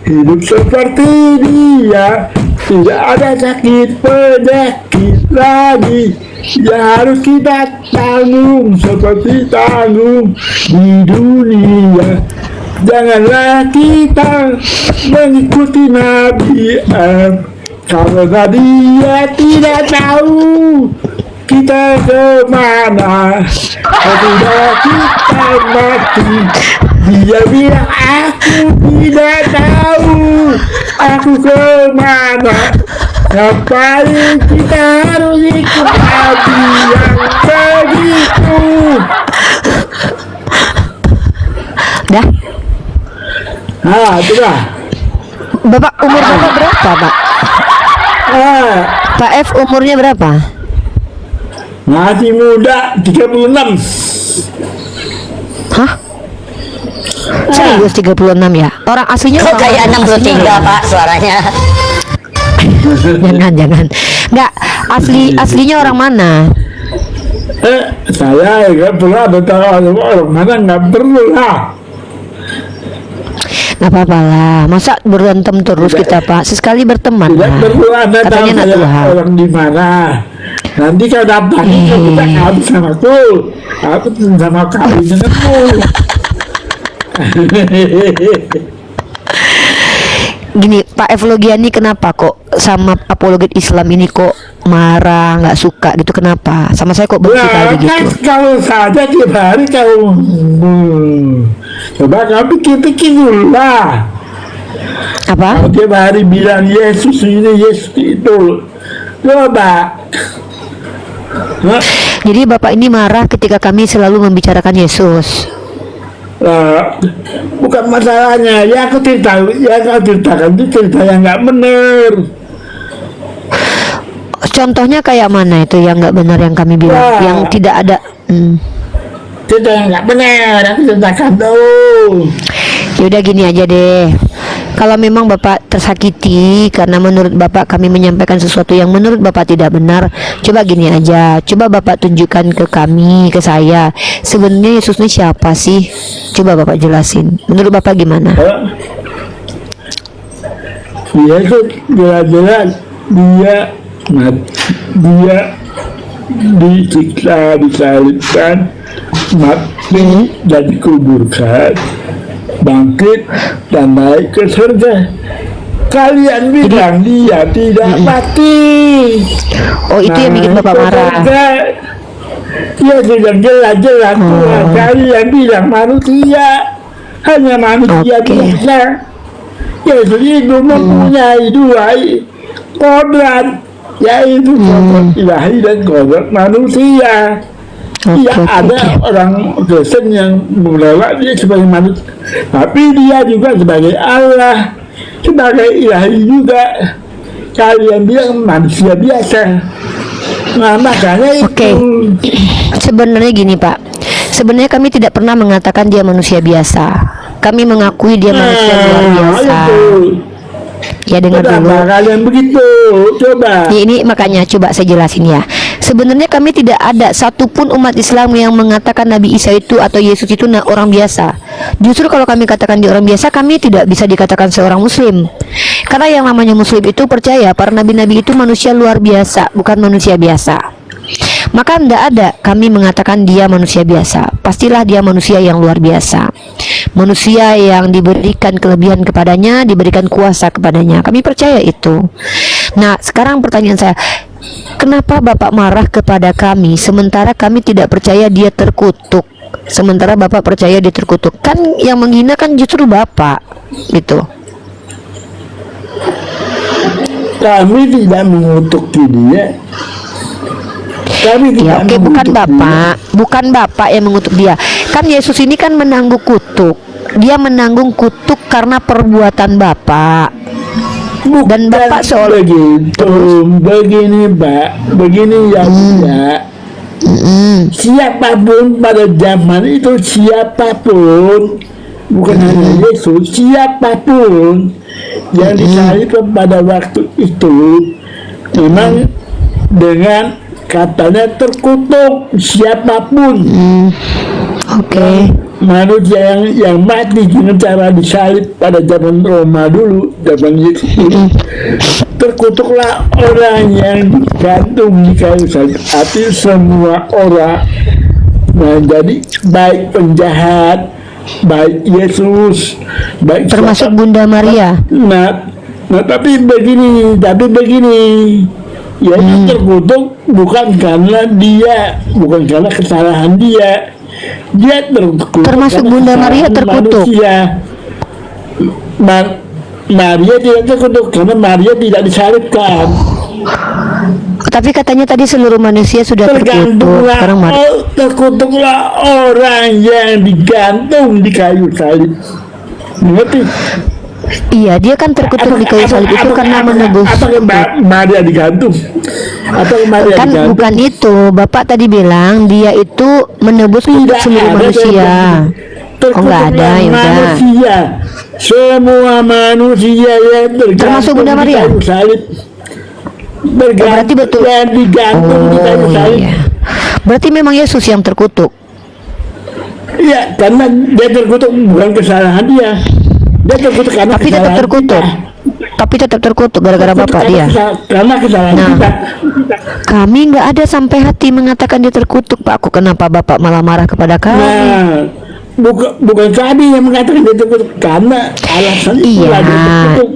hidup seperti Dia, tidak ada sakit penyakit lagi yang harus kita tanggung seperti tanggung di dunia. Janganlah kita mengikuti Nabi Adam, karena dia tidak tahu kita kemana. Ketika kita mati, dia bilang aku tidak tahu aku kemana. Ngapain kita harus ikut Nabi yang begitu? Dah. Itu dah. Bapak umur Bapak berapa Pak? Pak F umurnya berapa? Masih muda, 36. Hah? Serius 36 ya? Orang aslinya Kok orang kayak mana? 63 Pak suaranya? Jangan. Enggak, aslinya orang mana? Saya nggak perlu ada tahu orang mana, nggak perlu lah. Nggak apa-apa lah. Masa berantem terus kita Pak? Sesekali berteman Tidak lah. perlu Anda tahu Katanya saya natural. orang di mana. Nanti kalau datang kita habis sama aku sama kawin denganmu. Gini Pak Evlogiani, kenapa kok sama apologet Islam ini kok marah, nggak suka gitu? Kenapa? Sama saya kok benci tadi Kan gitu? kalau saja tiap hari kau coba kau pikir-pikir dulu lah. Apa? Kalau tiap hari bilang Yesus ini, Yesus itu, coba. Jadi Bapak ini marah ketika kami selalu membicarakan Yesus. Bukan masalahnya, ya aku ceritakan itu cerita yang nggak benar. Contohnya kayak mana itu yang nggak benar yang kami bilang? Wah. Yang tidak ada. Cerita yang nggak benar, aku ceritakan tuh. Ya udah gini aja deh. Kalau memang Bapak tersakiti karena menurut Bapak kami menyampaikan sesuatu yang menurut Bapak tidak benar, coba gini aja. Coba Bapak tunjukkan ke kami, ke saya. Sebenarnya Yesus ini siapa sih? Coba Bapak jelasin. Menurut Bapak gimana? Yesus jelas-jelas dia disiksa, disalibkan, mati dan dikuburkan, bangkit dan naik ke surga. Kalian bilang dia tidak mati. Oh, itu yang bikin Bapak marah. Dia sudah jelas-jelas Tuhan. Kalian bilang manusia, hanya manusia Oke. bisa. Yesus itu mempunyai dua kodrat, yaitu kodrat ilahi dan kodrat manusia. Iya, ada orang Kristen yang menolak dia sebagai manusia, tapi dia juga sebagai Allah, sebagai ilahi juga. Kalian bilang manusia biasa. Nah, makanya Oke. itu. Sebenarnya gini Pak, sebenarnya kami tidak pernah mengatakan dia manusia biasa. Kami mengakui dia manusia luar biasa. Ya dengar dulu. Kenapa kalian begitu? Coba. Ya, ini makanya coba saya jelasin ya. Sebenarnya kami tidak ada satupun umat Islam yang mengatakan Nabi Isa itu atau Yesus itu orang biasa. Justru kalau kami katakan dia orang biasa, kami tidak bisa dikatakan seorang Muslim. Karena yang namanya Muslim itu percaya para nabi-nabi itu manusia luar biasa, bukan manusia biasa. Maka tidak ada kami mengatakan dia manusia biasa. Pastilah dia manusia yang luar biasa. Manusia yang diberikan kelebihan kepadanya, diberikan kuasa kepadanya. Kami percaya itu. Nah, sekarang pertanyaan saya, kenapa Bapak marah kepada kami sementara kami tidak percaya dia terkutuk? Sementara Bapak percaya dia terkutuk. Kan yang menghina kan justru Bapak, gitu. Kami tidak mengutuk dia. Kami Ya, tidak oke, bukan mengutuk Bapak, bukan Bapak yang mengutuk dia. Kan Yesus ini kan menanggung kutuk. Dia menanggung kutuk karena perbuatan Bapak. dia. Dan Bapak seolah begitu. Begini, Pak. Begini ya, ya. Siapapun pada zaman itu, siapapun, bukan hanya Yesus, siapapun yang disalib pada waktu itu memang dengan katanya terkutuk, siapapun. Oke. Manusia yang mati dengan cara disalib pada zaman Roma dulu, zaman Yesus dulu, terkutuklah orang yang digantung di kayu salib. Artinya semua orang, nah jadi baik penjahat, baik Yesus, baik Termasuk siapa. Bunda Maria. Nah tapi begini, ya itu terkutuk bukan karena dia, bukan karena kesalahan dia terkutuk. Termasuk karena Bunda Maria kesalahan terkutuk. manusia. Maria tidak terkutuk karena Maria tidak disalibkan. Tapi katanya tadi seluruh manusia sudah terkutuk. Sekarang Terkutuklah orang yang digantung di kayu salib. Mengerti? Iya, dia kan terkutuk di kayu salib itu karena menebus. Apakah Maria digantung? Apakah Maria Kan digantung? bukan itu. Bapak tadi bilang dia itu menebus untuk seluruh manusia. Oh, nggak ada, ya udah. Manusia, semua manusia yang Termasuk Bunda tergantung di Maria? kayu salib. Berarti betul. Yang digantung di kayu Oh salib. iya. Berarti memang Yesus yang terkutuk. Iya, karena dia terkutuk bukan kesalahan dia. Dia terkutuk karena Tapi tetap kesalahan terkutuk. kita. Tapi tetap terkutuk gara-gara Bapak dia. Karena kesalahan Nah. kita. Kami nggak ada sampai hati mengatakan dia terkutuk, Pak. Aku kenapa Bapak malah marah kepada kami? Nah, bukan kami yang mengatakan dia terkutuk, karena alasan itulah dia Iya. terkutuk.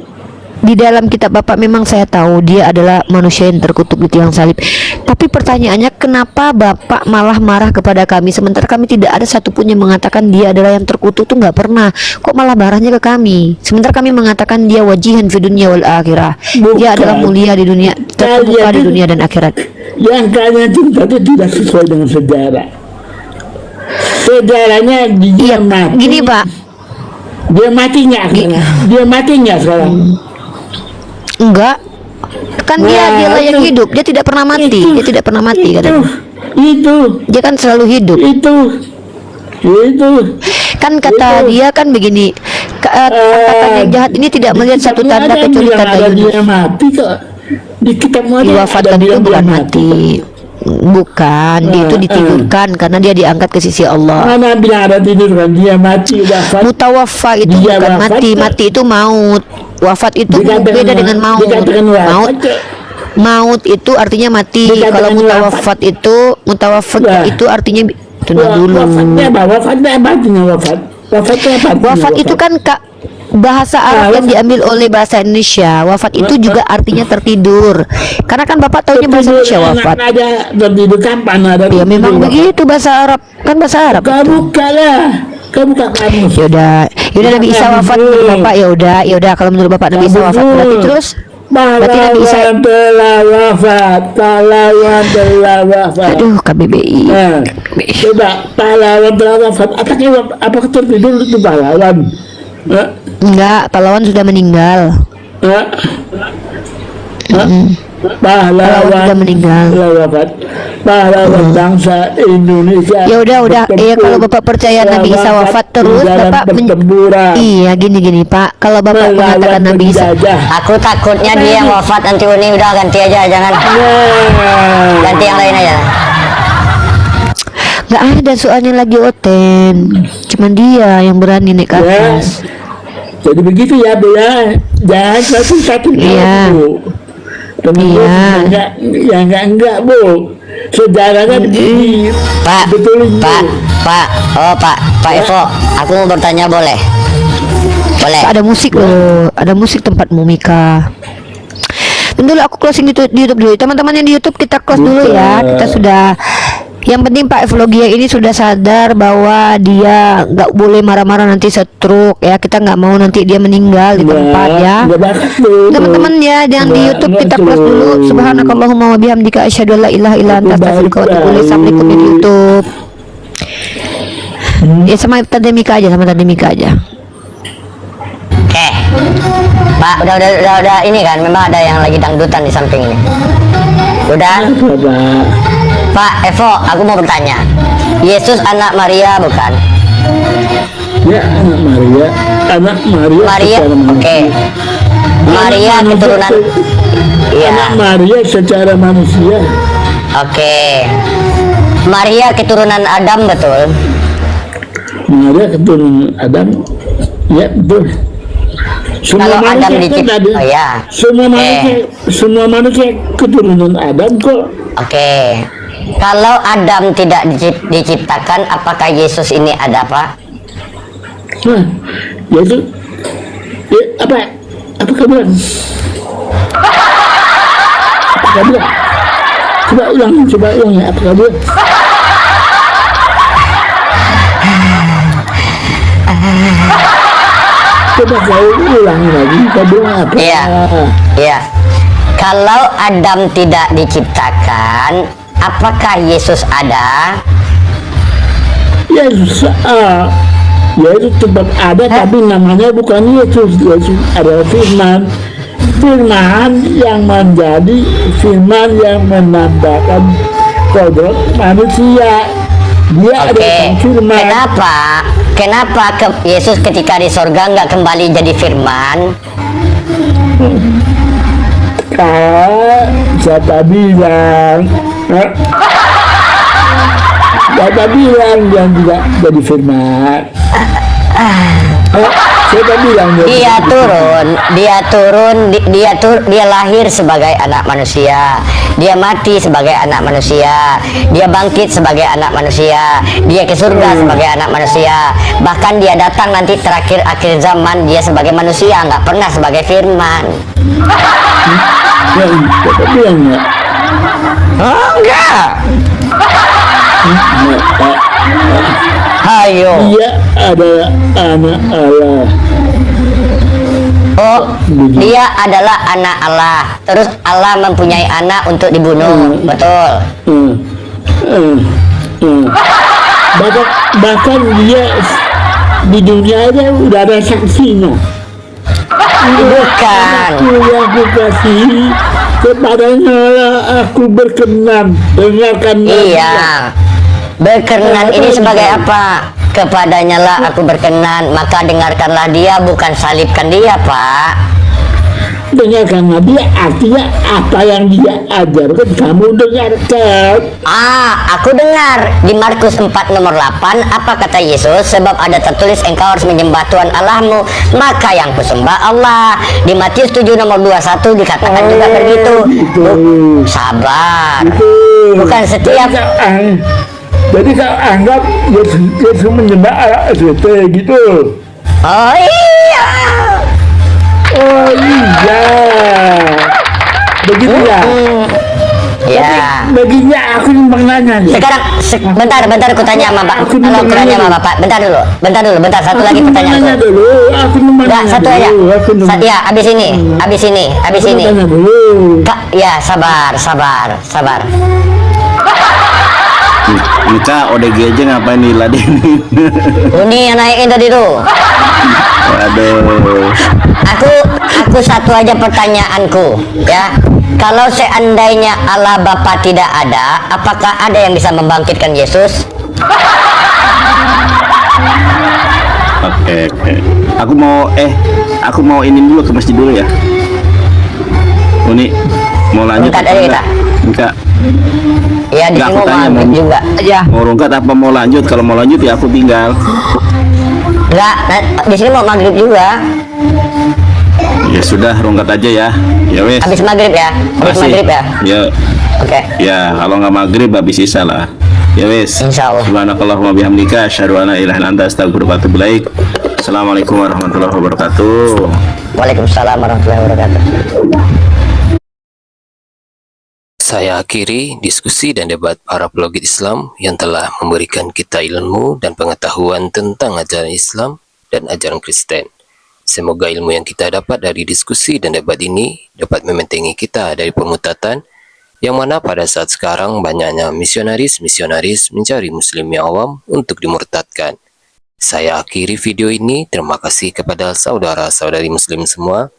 Di dalam kitab Bapak memang saya tahu dia adalah manusia yang terkutuk di tiang salib. Tapi pertanyaannya, kenapa Bapak malah marah kepada kami sementara kami tidak ada satupun yang mengatakan dia adalah yang terkutuk? Tuh nggak pernah. Kok malah marahnya ke kami? Sementara kami mengatakan dia wajihan fi dunya wal akhirah. Dia adalah mulia di dunia, terkemuka di dunia dan akhirat. Yang kalian cinta itu tidak sesuai dengan sejarah. Sejarahnya dia Iya, mati. gini Pak. Dia mati nggak sekarang? Dia mati nggak sekarang? Enggak. Kan dia Nah, yang itu- hidup. Dia tidak pernah mati. Dia tidak pernah mati katanya. Itu Dia kan selalu hidup. itu Kan kata Itu. dia kan begini, kata yang jahat ini tidak melihat satu tanda kecuali tanda Yunus. dia mati kok. Di kitab Muhammad Diwafatkan itu bukan mati. Bukan, dia itu ditidurkan karena dia diangkat ke sisi Allah. Mana bilang ada tidur kan, dia mati wafat. Mutawaffa itu Dia bukan wafat, mati, kok. mati itu maut. Wafat itu Dikatakan beda dengan maut. dikatakan wafat, Maut, kok. maut itu artinya mati. Dikatakan Kalau wafat. mutawafat Nah. itu artinya tunda dulu. Wafatnya apa? Wafatnya apa artinya wafat? Wafatnya apa artinya Wafat itu kan Kak bahasa Arab yang diambil oleh bahasa Indonesia. Wafat itu juga artinya tertidur. Karena kan Bapak taunya bahasa Indonesia wafat. Ada tertidur kapan ada? Ya memang tertidur? begitu bahasa Arab. Kan bahasa Arab. Kamu kalah. Kamu buka kamus. Yaudah Nabi Isa wafat menurut Bapak. Yaudah kalau menurut Bapak Nabi Isa wafat berarti terus berarti Nabi Isa. Pahlawan telah wafat. Pahlawan telah wafat. Aduh KBBI. Nah, coba pahlawan telah wafat. Apakah tertidur itu pahlawan? Enggak, pahlawan sudah meninggal. Pahlawan sudah meninggal. telah wafat. Pahlawan bangsa Indonesia. Ya udah. Iya kalau Bapak percaya Nabi Isa wafat terus Bapak iya gini Pak. Kalau Bapak mengatakan Nabi Isa, Aku takutnya dia yang wafat nanti Uni udah ganti aja, jangan ganti yang lain aja. nggak ada soalnya lagi Oten. Cuman dia yang berani naik ke Ya, atas. jadi begitu ya Bu ya. Jangan satu-satu Iya. Bu. Iya. Enggak Bu. Sejarahnya begini. Pak, Betul Bu. Pak Evo, aku mau bertanya boleh? Boleh. Ada musik loh, ada musik tempat Mumika. Dulu aku closing di YouTube dulu. Teman-teman yang di YouTube kita close dulu ya. Kita sudah. Yang penting Pak Evlogia ini sudah sadar bahwa dia nggak boleh marah-marah nanti stroke ya. Kita nggak mau nanti dia meninggal di tempat ya. Teman-teman ya, yang di YouTube kita close dulu. Subhanakallahumma wa bihamdika asyhadu an la ilaha illa anta astaghfiruka wa atubu ilaik. Assalamualaikum di YouTube. Ya sama Tante Mika aja, Oke. Pak, udah ini kan, memang ada yang lagi dangdutan di samping ini. Udah? Pak Evo, aku mau bertanya. Yesus anak Maria bukan? Ya, anak Maria. Maria, secara manusia. oke. Maria keturunan. Iya. Anak Maria secara manusia. Oke. Maria keturunan Adam betul? Maria keturunan Adam. Ya, betul. Kalau Adam kan dicipta, ada. oh ya. Semua manusia keturunan Adam kok. Oke. Kalau Adam tidak diciptakan, apakah Yesus ini ada, Pak? Nah, yaitu ya, apa kamu bilang? Apa kamu bilang? Coba ulang ya, apa kamu bilang? Coba kau ulang lagi, kau bilang apa? Iya. Kalau Adam tidak diciptakan, apakah Yesus ada? Yesus, yaitu tempat ada, tapi namanya bukan Yesus. Yesus adalah Firman yang menjadi Firman yang menambahkan kodrat manusia. Dia adalah Firman. Kenapa Yesus ketika di sorga nggak kembali jadi Firman? Siapa bilang? Siapa bilang yang tidak jadi Firman? Siapa bilang dia lahir sebagai anak manusia, dia mati sebagai anak manusia, dia bangkit sebagai anak manusia, dia ke surga sebagai anak manusia, bahkan dia datang nanti terakhir akhir zaman dia sebagai manusia, nggak pernah sebagai Firman. Siapa bilang ya? Enggak. Ayo. Dia adalah anak Allah. Oh, dia adalah anak Allah. Terus Allah mempunyai anak untuk dibunuh, betul? Bahkan dia di dunia aja udah ada saksinya. Bukan. Aku yang kukasihi, kepadanya lah aku berkenan. Dengarkan. Iya. Berkenan ini sebagai apa? Kepadanya lah aku berkenan, maka dengarkanlah dia, bukan salibkan dia, Pak. Dengarkanlah dia, artinya apa yang dia ajarkan kamu dengarkan. Aku dengar di Markus 4 nomor 8, apa kata Yesus? Sebab ada tertulis engkau harus menyembah Tuhan Allahmu, maka yang kusembah Allah. Di Matius 7 nomor 21 dikatakan juga begitu. Sabar. Bukan setiap. Jadi kau anggap Yesus menyembah Allah SWT gitu. Oh iya. Oh iya. Begitu ya. Ya. Baginya aku cuma nanya nih. Sekarang bentar aku tanya sama Pak. Kalau aku tanya sama Bapak, bentar dulu, satu lagi pertanyaanku. Aku cuma Enggak, nanya satu aja. dulu. Ya, abis ini. Tanya dulu. Kak, ya sabar. Mika ODG aja ngapain nih ladenin? Ini yang naikin tadi tuh. Waduh. Aku satu aja pertanyaanku, ya. Kalau seandainya Allah Bapa tidak ada, apakah ada yang bisa membangkitkan Yesus? Oke. Aku mau ini dulu ke masjid dulu ya. Uni mau lanjut Rungkat aja kita. Mika. Ya di Nggak, sini aku tanya, maghrib juga. Ya. Mau rungkat apa mau lanjut? Kalau mau lanjut ya aku tinggal. Enggak, di sini mau maghrib juga. Ya sudah, rungkat aja ya. Ya wes. Habis maghrib ya. Habis Masih. maghrib ya. Ya. Oke. Ya, kalau nggak maghrib habis isya lah. Ya wes. Insyaallah. Subhanakallahumma bihamdika asyhadu an la ilaha illa anta astaghfiruka wa atubu ilaik. Assalamualaikum warahmatullahi wabarakatuh. Waalaikumsalam warahmatullahi wabarakatuh. Saya akhiri diskusi dan debat para apologet Islam yang telah memberikan kita ilmu dan pengetahuan tentang ajaran Islam dan ajaran Kristen. Semoga ilmu yang kita dapat dari diskusi dan debat ini dapat membentengi kita dari permutatan, yang mana pada saat sekarang banyaknya misionaris-misionaris mencari muslim yang awam untuk dimurtadkan. Saya akhiri video ini. Terima kasih kepada saudara-saudari muslim semua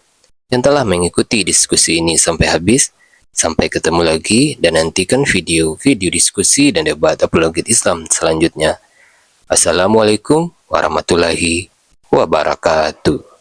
yang telah mengikuti diskusi ini sampai habis. Sampai ketemu lagi dan nantikan video-video diskusi dan debat apologet Islam selanjutnya. Assalamualaikum warahmatullahi wabarakatuh.